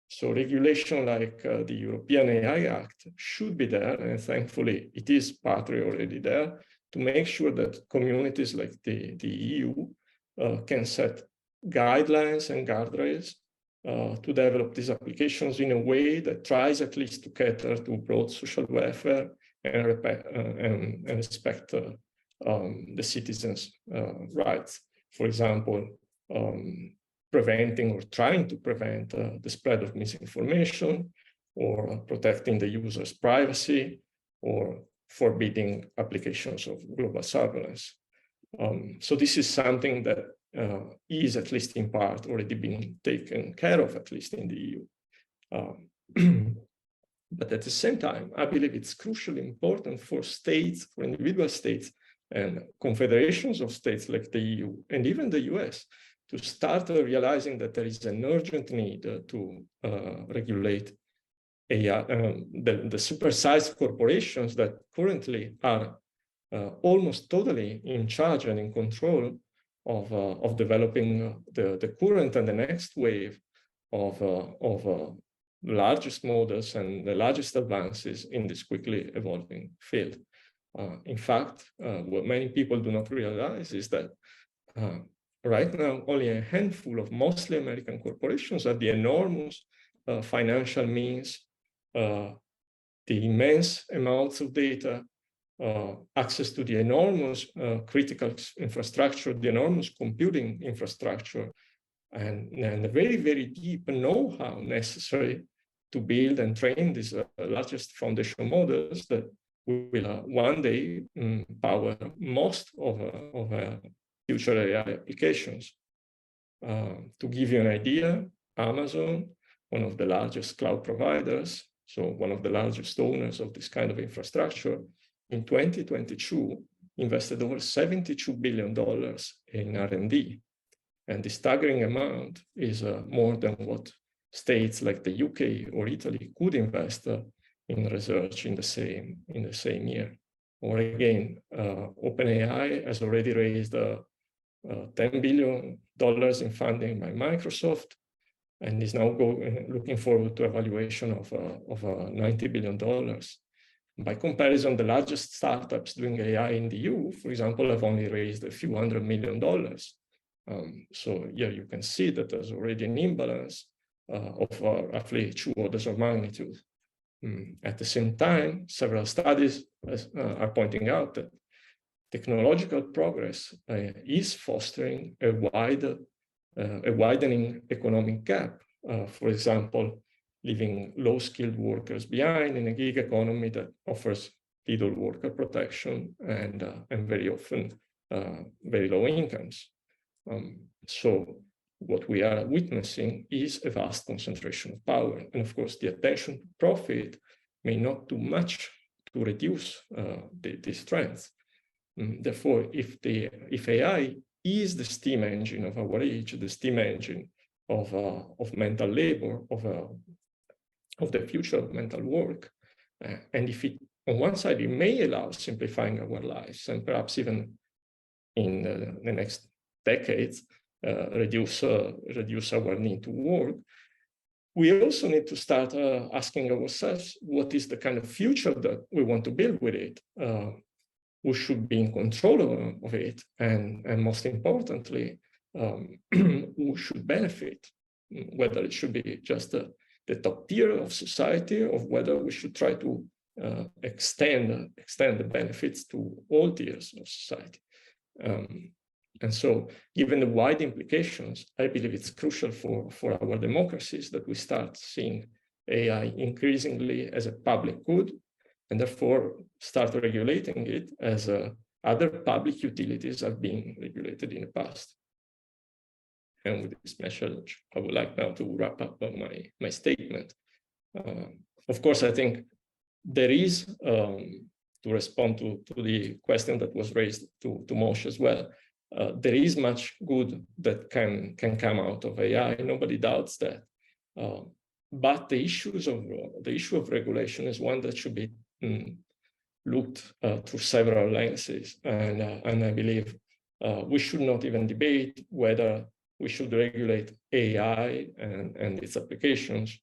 So regulation like the European AI Act should be there, and thankfully it is partly already there, to make sure that communities like the EU can set guidelines and guardrails to develop these applications in a way that tries at least to cater to broad social welfare and respect the citizens' rights. For example, preventing or trying to prevent the spread of misinformation, or protecting the user's privacy, or forbidding applications of global surveillance. So this is something that is, at least in part, already being taken care of, at least in the EU. But at the same time, I believe it's crucially important for states, for individual states, and confederations of states like the EU, and even the US, to start realizing that there is an urgent need to regulate AI, the supersized corporations that currently are almost totally in charge and in control of developing the current and the next wave of largest models and the largest advances in this quickly evolving field. In fact, what many people do not realize is that right now, only a handful of mostly American corporations have the enormous financial means, the immense amounts of data, access to the enormous critical infrastructure, the enormous computing infrastructure, and the very, very deep know-how necessary to build and train these largest foundation models that will one day power most of future AI applications. To give you an idea, Amazon, one of the largest cloud providers, so one of the largest owners of this kind of infrastructure, in 2022 invested over $72 billion in R&D. And the staggering amount is more than what states like the UK or Italy could invest in research in the same year. Or again, OpenAI has already raised $10 billion in funding by Microsoft, and is now looking forward to a valuation of $90 billion. By comparison, the largest startups doing AI in the EU, for example, have only raised a few $100 million. So yeah, you can see that there's already an imbalance of roughly 2 orders of magnitude. At the same time, several studies are pointing out that technological progress is fostering a widening economic gap. For example, leaving low-skilled workers behind in a gig economy that offers little worker protection and very often very low incomes. So what we are witnessing is a vast concentration of power. And of course, the attention to profit may not do much to reduce these trends. Therefore, if AI is the steam engine of our age, the steam engine of mental labor, of the future of mental work, and if it, on one side, it may allow simplifying our lives, and perhaps even in the next decades, reduce our need to work, we also need to start asking ourselves, what is the kind of future that we want to build with it? Who should be in control of it? And most importantly, who should benefit? Whether it should be just the top tier of society, or whether we should try to extend the benefits to all tiers of society. And so, given the wide implications, I believe it's crucial for our democracies that we start seeing AI increasingly as a public good, and therefore start regulating it as other public utilities have been regulated in the past. And with this message, I would like now to wrap up my statement. Of course, I think there is, to respond to the question that was raised to Moshe as well, there is much good that can come out of AI. Nobody doubts that. But the issue of regulation is one that should be looked through several lenses, and I believe we should not even debate whether we should regulate AI and its applications,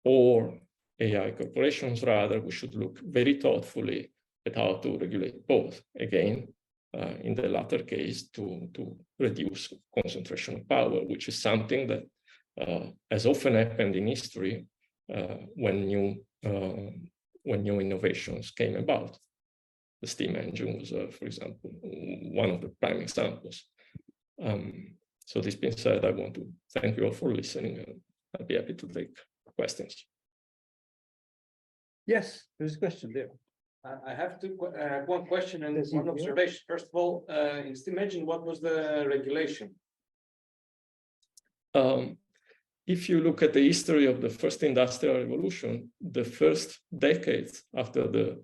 or AI corporations. Rather, we should look very thoughtfully at how to regulate both. Again, in the latter case, to reduce concentration of power, which is something that has often happened in history when new innovations came about. The steam engine was, for example, one of the prime examples. So this being said, I want to thank you all for listening, and I'll be happy to take questions. Yes, there's a question there. I have one question and one observation. First of all, in steam engine, what was the regulation? If you look at the history of the first industrial revolution, the first decades after the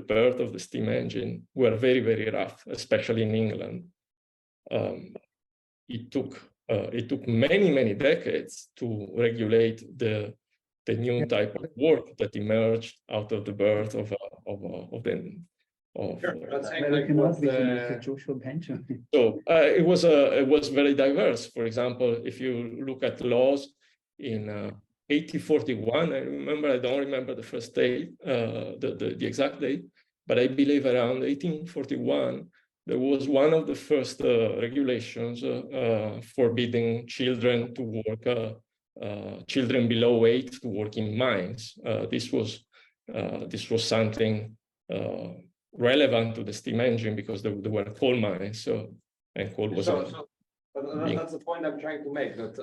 birth of the steam engine were very, very rough, especially in England. It took many decades to regulate the new type of work that emerged out of the birth of Joshua Bengio. So it was very diverse. For example, if you look at laws in 1841, I don't remember the first date, the exact date, but I believe around 1841, there was one of the first regulations forbidding children to work, children below 8 to work in mines. This was something relevant to the steam engine because there were coal mines, and coal was. That's the point I'm trying to make. That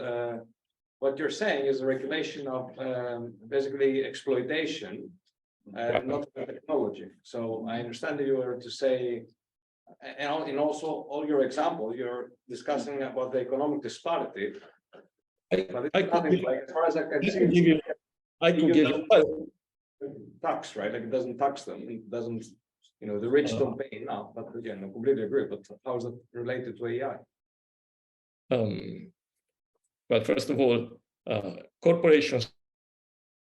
what you're saying is a regulation of basically exploitation, not technology. So I understand that you are to say, and in also all your example, you're discussing about the economic disparity. But it's nothing like, as far as I can see, I could give you tax, right? Like it doesn't tax them. It doesn't, the rich don't pay enough. But again, I completely agree. But how is it related to AI? But first of all, corporations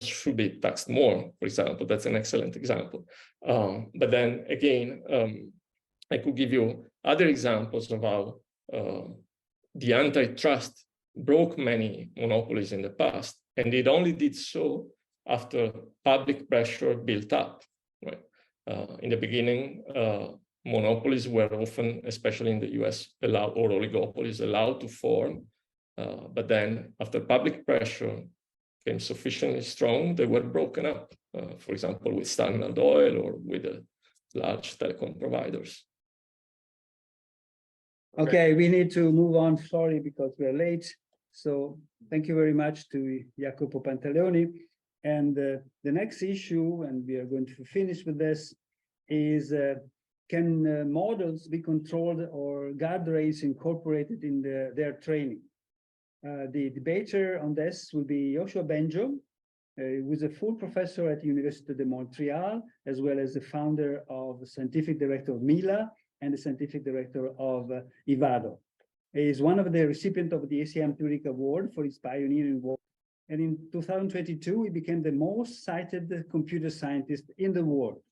should be taxed more, for example. That's an excellent example. But then again, I could give you other examples of how the antitrust broke many monopolies in the past, and it only did so after public pressure built up. Right? In the beginning, monopolies were often, especially in the US, allowed, or oligopolies allowed to form. But then after public pressure came sufficiently strong, they were broken up, for example, with Standard Oil or with the large telecom providers. Okay, we need to move on, sorry, because we're late. So thank you very much to Jacopo Pantaleoni. And the next issue, and we are going to finish with this, is can models be controlled or guardrails incorporated in their training? The debater on this will be Yoshua Bengio, He was a full professor at Université de Montreal, as well as the founder of the scientific director of Mila and the scientific director of Ivado. He is one of the recipients of the ACM Turing Award for his pioneering work. And in 2022, he became the most cited computer scientist in the world.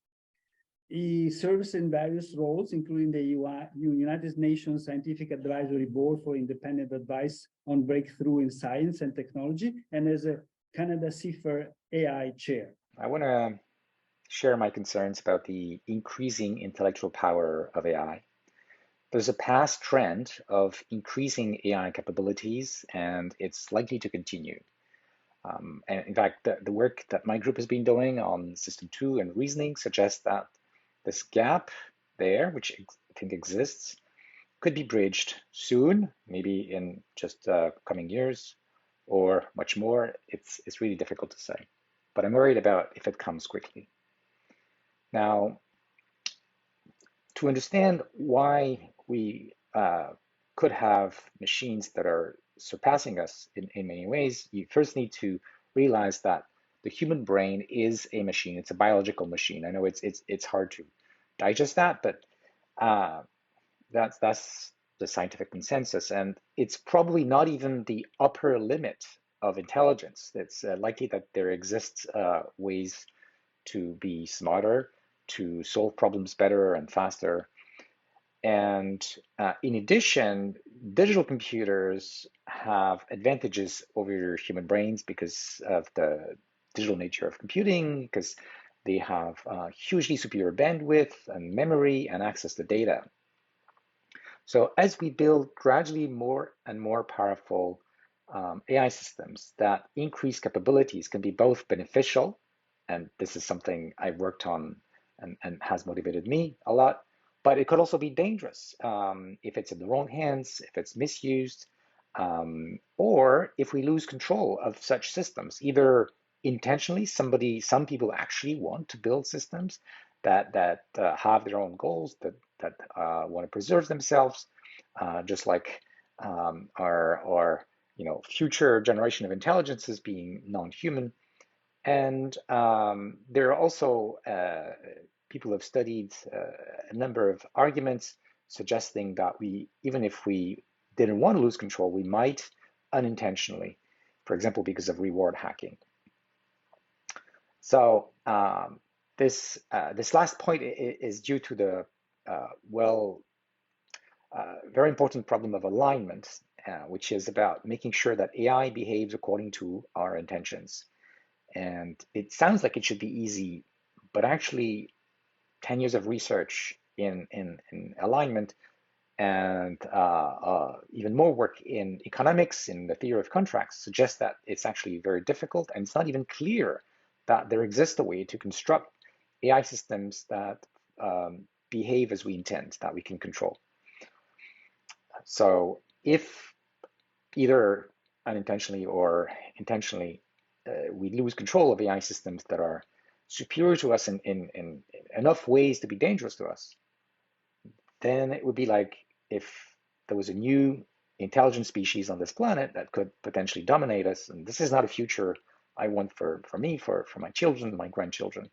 He serves in various roles, including the United Nations Scientific Advisory Board for Independent Advice on Breakthrough in Science and Technology, and as a Canada CIFAR AI chair. I want to share my concerns about the increasing intellectual power of AI. There's a past trend of increasing AI capabilities, and it's likely to continue. And in fact, the work that my group has been doing on System 2 and reasoning suggests that this gap there, which I think exists, could be bridged soon, maybe in just coming years, or much more. It's really difficult to say. But I'm worried about if it comes quickly. Now, to understand why we could have machines that are surpassing us in many ways, you first need to realize that the human brain is a machine. It's a biological machine. I know it's hard to digest that, but that's the scientific consensus, and it's probably not even the upper limit of intelligence. It's likely that there exists ways to be smarter, to solve problems better and faster. And in addition, digital computers have advantages over human brains because of the digital nature of computing, because they have hugely superior bandwidth and memory and access to data. So as we build gradually more and more powerful AI systems that increase capabilities can be both beneficial, and this is something I've worked on and has motivated me a lot, but it could also be dangerous if it's in the wrong hands, if it's misused, or if we lose control of such systems, either intentionally, some people actually want to build systems that have their own goals, that want to preserve themselves, just like our future generation of intelligences being non-human. And there are also people have studied a number of arguments suggesting that even if we didn't want to lose control, we might unintentionally, for example, because of reward hacking. So this last point is due to the very important problem of alignment, which is about making sure that AI behaves according to our intentions. And it sounds like it should be easy, but actually 10 years of research in alignment and even more work in economics, in the theory of contracts, suggests that it's actually very difficult, and it's not even clear that there exists a way to construct AI systems that behave as we intend, that we can control. So if either unintentionally or intentionally we lose control of AI systems that are superior to us in enough ways to be dangerous to us, then it would be like if there was a new intelligent species on this planet that could potentially dominate us. And this is not a future I want for me, for my children, my grandchildren.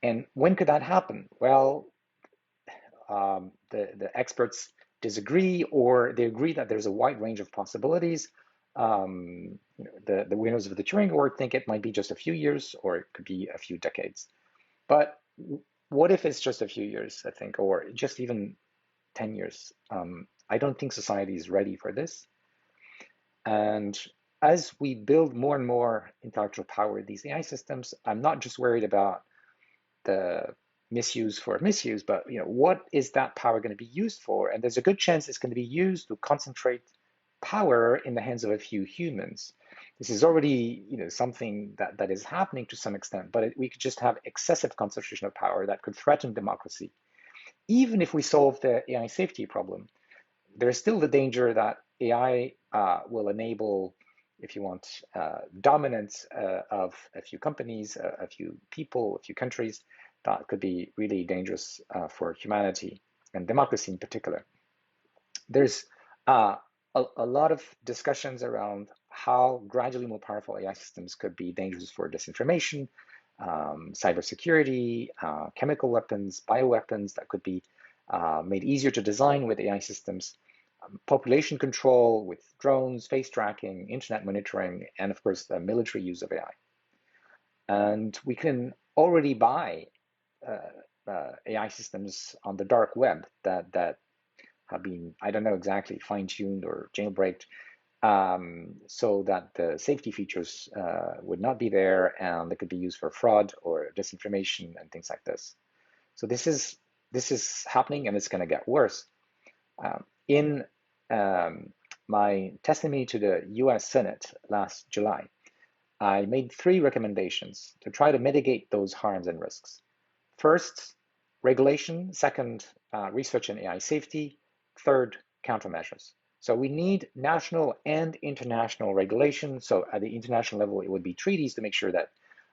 And when could that happen? Well, the experts disagree, or they agree that there's a wide range of possibilities. The winners of the Turing Award think it might be just a few years, or it could be a few decades. But what if it's just a few years, I think, or just even 10 years? I don't think society is ready for this. And as we build more and more intellectual power in these AI systems, I'm not just worried about the misuse for misuse, but what is that power going to be used for? And there's a good chance it's going to be used to concentrate power in the hands of a few humans. This is already something that is happening to some extent, but we could just have excessive concentration of power that could threaten democracy. Even if we solve the AI safety problem, there's still the danger that AI will enable, if you want, dominance of a few companies, a few people, a few countries. That could be really dangerous for humanity and democracy in particular. There's a lot of discussions around how gradually more powerful AI systems could be dangerous for disinformation, cybersecurity, chemical weapons, bioweapons that could be made easier to design with AI systems, population control with drones, face tracking, internet monitoring, and of course, the military use of AI. And we can already buy AI systems on the dark web that have been, I don't know exactly, fine-tuned or jailbreaked, so that the safety features would not be there, and they could be used for fraud or disinformation and things like this. So this is happening, and it's going to get worse. In my testimony to the US Senate last July, I made 3 recommendations to try to mitigate those harms and risks. First, regulation. Second, research in AI safety. Third, countermeasures. So we need national and international regulation. So at the international level, it would be treaties to make sure that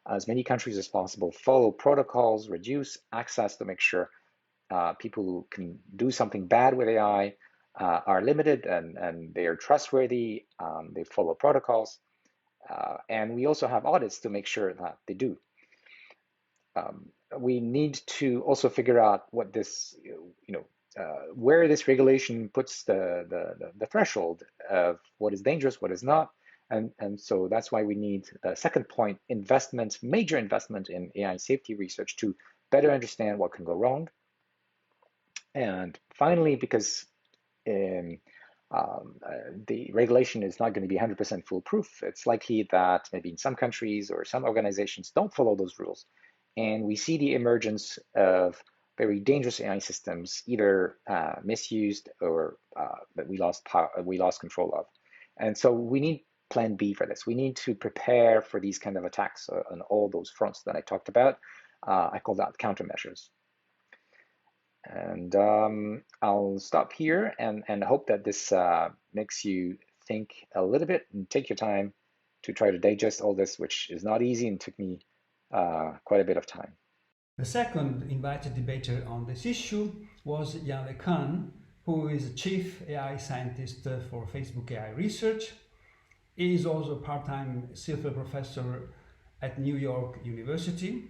as many countries as possible follow protocols, reduce access to make sure people who can do something bad with AI are limited and they are trustworthy, they follow protocols. And we also have audits to make sure that they do. We need to also figure out what this, where this regulation puts the threshold of what is dangerous, what is not. And so that's why we need the second point, major investment in AI safety research to better understand what can go wrong. And finally, because the regulation is not going to be 100% foolproof, it's likely that maybe in some countries or some organizations don't follow those rules. And we see the emergence of very dangerous AI systems, either misused or that we lost control of. And so we need plan B for this. We need to prepare for these kind of attacks on all those fronts that I talked about. I call that countermeasures. And I'll stop here and hope that this makes you think a little bit and take your time to try to digest all this, which is not easy and took me quite a bit of time. The second invited debater on this issue was Yann LeCun, who is Chief AI Scientist for Facebook AI Research. He is also a part-time Silver Professor at New York University.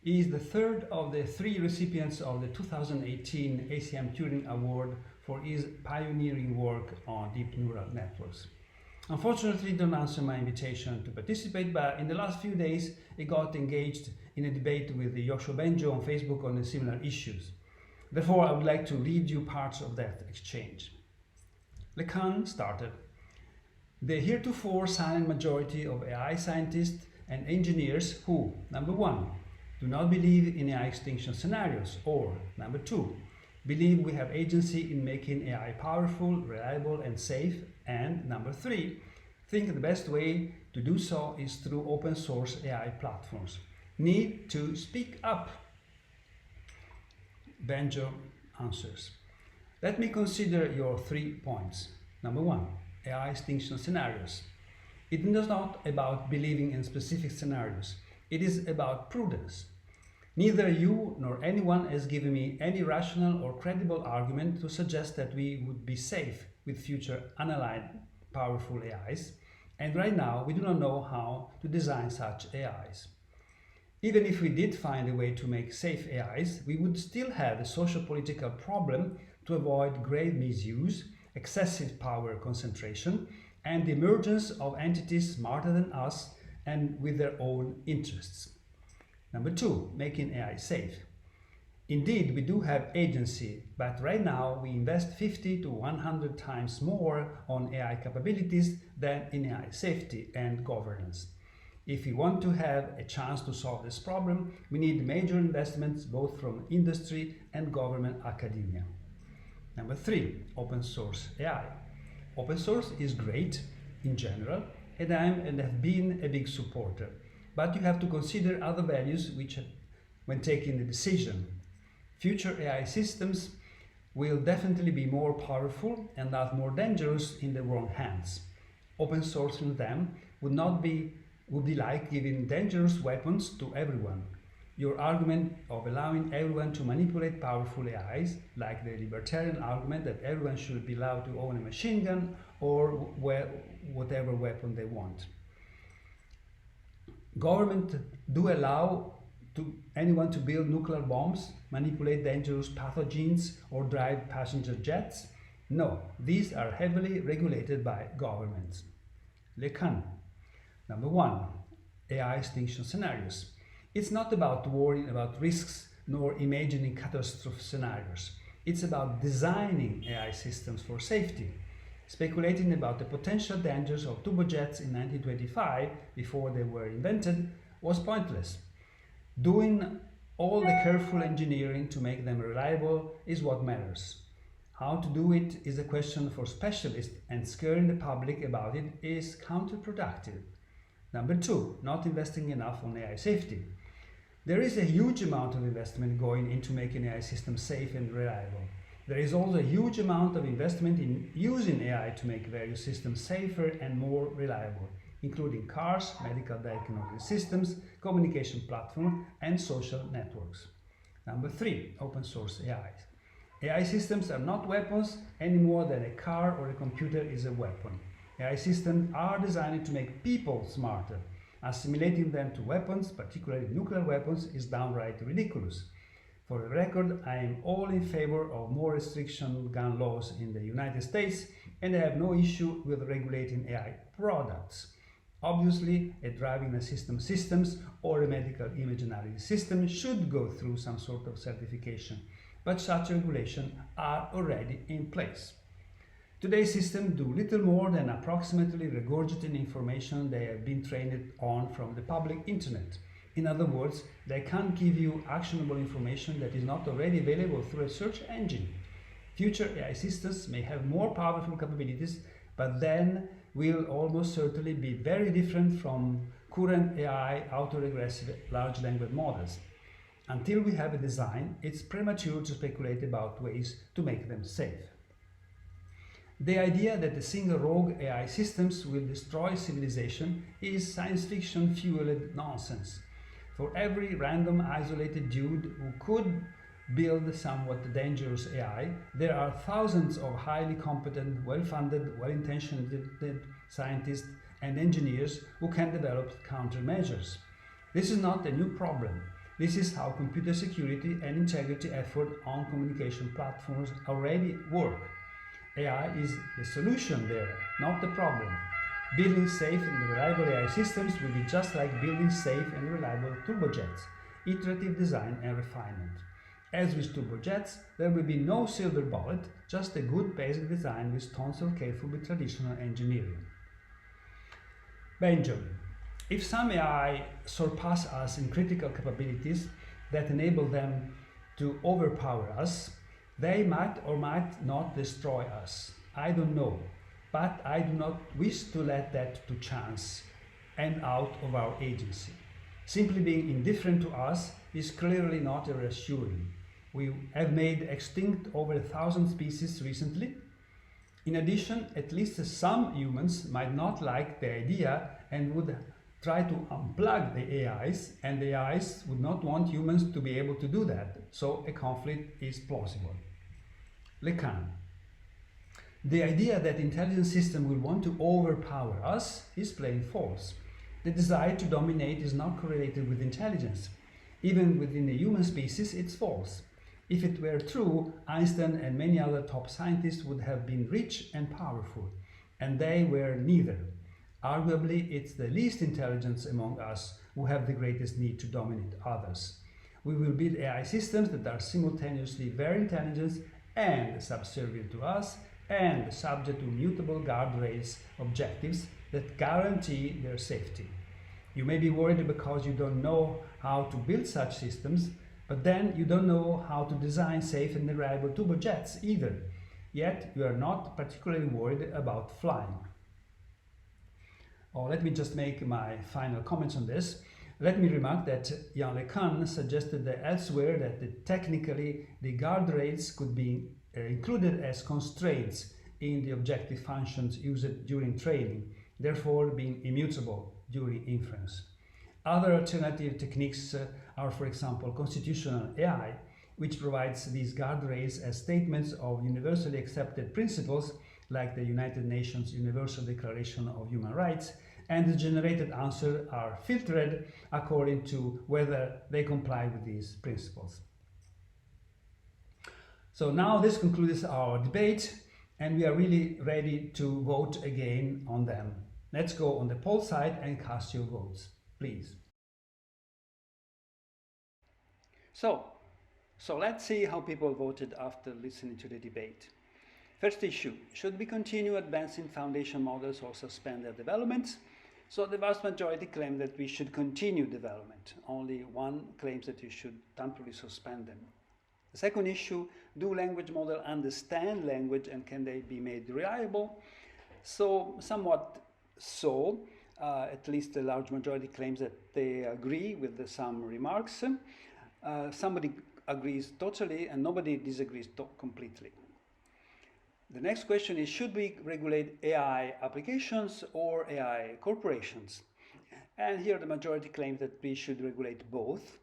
He is the third of the 3 recipients of the 2018 ACM Turing Award for his pioneering work on deep neural networks. Unfortunately, he didn't answer my invitation to participate, but in the last few days, he got engaged in a debate with Yoshua Bengio on Facebook on similar issues. Therefore, I would like to read you parts of that exchange. LeCun started. The heretofore silent majority of AI scientists and engineers who, number 1, do not believe in AI extinction scenarios, or number 2, believe we have agency in making AI powerful, reliable, and safe, and number 3, think the best way to do so is through open source AI platforms, need to speak up. Bengio answers. Let me consider your 3 points. Number 1, AI extinction scenarios. It is not about believing in specific scenarios. It is about prudence. Neither you nor anyone has given me any rational or credible argument to suggest that we would be safe with future unaligned powerful AIs, and right now we do not know how to design such AIs. Even if we did find a way to make safe AIs, we would still have a social-political problem to avoid grave misuse, excessive power concentration, and the emergence of entities smarter than us and with their own interests. Number 2, making AI safe. Indeed, we do have agency, but right now we invest 50 to 100 times more on AI capabilities than in AI safety and governance. If we want to have a chance to solve this problem, we need major investments both from industry and government academia. Number 3, open source AI. Open source is great in general, and I am and have been a big supporter. But you have to consider other values when taking the decision. Future AI systems will definitely be more powerful and thus more dangerous in the wrong hands. Open sourcing them would be like giving dangerous weapons to everyone. Your argument of allowing everyone to manipulate powerful AIs, like the libertarian argument that everyone should be allowed to own a machine gun, or whatever weapon they want. Government do allow anyone to build nuclear bombs, manipulate dangerous pathogens, or drive passenger jets? No, these are heavily regulated by governments. LeCun. Number one, AI extinction scenarios. It's not about worrying about risks nor imagining catastrophe scenarios. It's about designing AI systems for safety. Speculating about the potential dangers of turbojets in 1925, before they were invented, was pointless. Doing all the careful engineering to make them reliable is what matters. How to do it is a question for specialists, and scaring the public about it is counterproductive. Number two, not investing enough on AI safety. There is a huge amount of investment going into making AI systems safe and reliable. There is also a huge amount of investment in using AI to make various systems safer and more reliable, including cars, medical diagnostic systems, communication platforms, and social networks. Number three, open source AI. AI systems are not weapons any more than a car or a computer is a weapon. AI systems are designed to make people smarter. Assimilating them to weapons, particularly nuclear weapons, is downright ridiculous. For the record, I am all in favor of more restriction gun laws in the United States, and I have no issue with regulating AI products. Obviously, a driving assistance systems or a medical image analysis system should go through some sort of certification, but such regulations are already in place. Today's systems do little more than approximately regurgitate information they have been trained on from the public internet. In other words, they can't give you actionable information that is not already available through a search engine. Future AI systems may have more powerful capabilities, but then will almost certainly be very different from current AI autoregressive large language models. Until we have a design, it's premature to speculate about ways to make them safe. The idea that a single rogue AI systems will destroy civilization is science fiction fueled nonsense. For every random isolated dude who could build somewhat dangerous AI, there are thousands of highly competent, well-funded, well-intentioned scientists and engineers who can develop countermeasures. This is not a new problem. This is how computer security and integrity effort on communication platforms already work. AI is the solution there, not the problem. Building safe and reliable AI systems will be just like building safe and reliable turbojets, iterative design and refinement. As with turbojets, there will be no silver bullet, just a good basic design with tons of careful with traditional engineering. Bengio. If some AI surpass us in critical capabilities that enable them to overpower us, they might or might not destroy us. I don't know. But I do not wish to let that to chance and out of our agency. Simply being indifferent to us is clearly not reassuring. We have made extinct over 1,000 species recently. In addition, at least some humans might not like the idea and would try to unplug the AIs, and the AIs would not want humans to be able to do that, so a conflict is plausible. LeCun. The idea that intelligent systems will want to overpower us is plain false. The desire to dominate is not correlated with intelligence. Even within the human species, it's false. If it were true, Einstein and many other top scientists would have been rich and powerful, and they were neither. Arguably, it's the least intelligent among us who have the greatest need to dominate others. We will build AI systems that are simultaneously very intelligent and subservient to us, and subject to mutable guardrails objectives that guarantee their safety. You may be worried because you don't know how to build such systems, but then you don't know how to design safe and reliable turbojets either. Yet you are not particularly worried about flying. Let me just make my final comments on this. Let me remark that Yann LeCun suggested that elsewhere that technically the guardrails could be included as constraints in the objective functions used during training, therefore being immutable during inference. Other alternative techniques are, for example, constitutional AI, which provides these guardrails as statements of universally accepted principles like the United Nations Universal Declaration of Human Rights, and the generated answers are filtered according to whether they comply with these principles. So now this concludes our debate, and we are really ready to vote again on them. Let's go on the poll side and cast your votes, please. So let's see how people voted after listening to the debate. First issue, should we continue advancing foundation models or suspend their development? So the vast majority claim that we should continue development. Only one claims that you should temporarily suspend them. The second issue, do language models understand language and can they be made reliable? So somewhat so, at least a large majority claims that they agree with some remarks. Somebody agrees totally and nobody disagrees completely. The next question is, should we regulate AI applications or AI corporations? And here the majority claims that we should regulate both.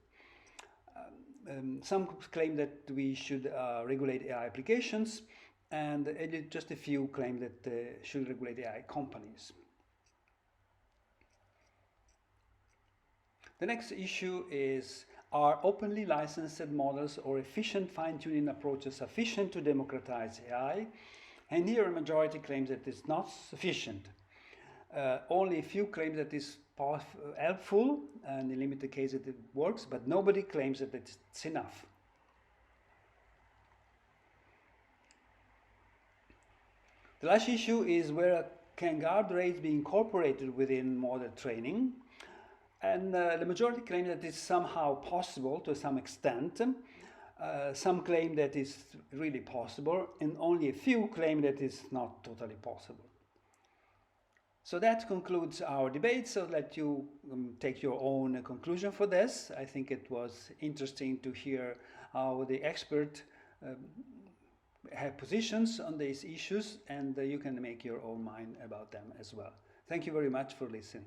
Some claim that we should regulate AI applications, and just a few claim that should regulate AI companies. The next issue is, are openly licensed models or efficient fine-tuning approaches sufficient to democratize AI? And here a majority claims that it's not sufficient. Only a few claim that it's helpful, and in limited cases it works, but nobody claims that it's enough. The last issue is, where can guardrails be incorporated within model training? And the majority claim that it's somehow possible to some extent. Some claim that it's really possible, and only a few claim that it's not totally possible. So that concludes our debate, so let you take your own conclusion for this. I think it was interesting to hear how the experts have positions on these issues, and you can make your own mind about them as well. Thank you very much for listening.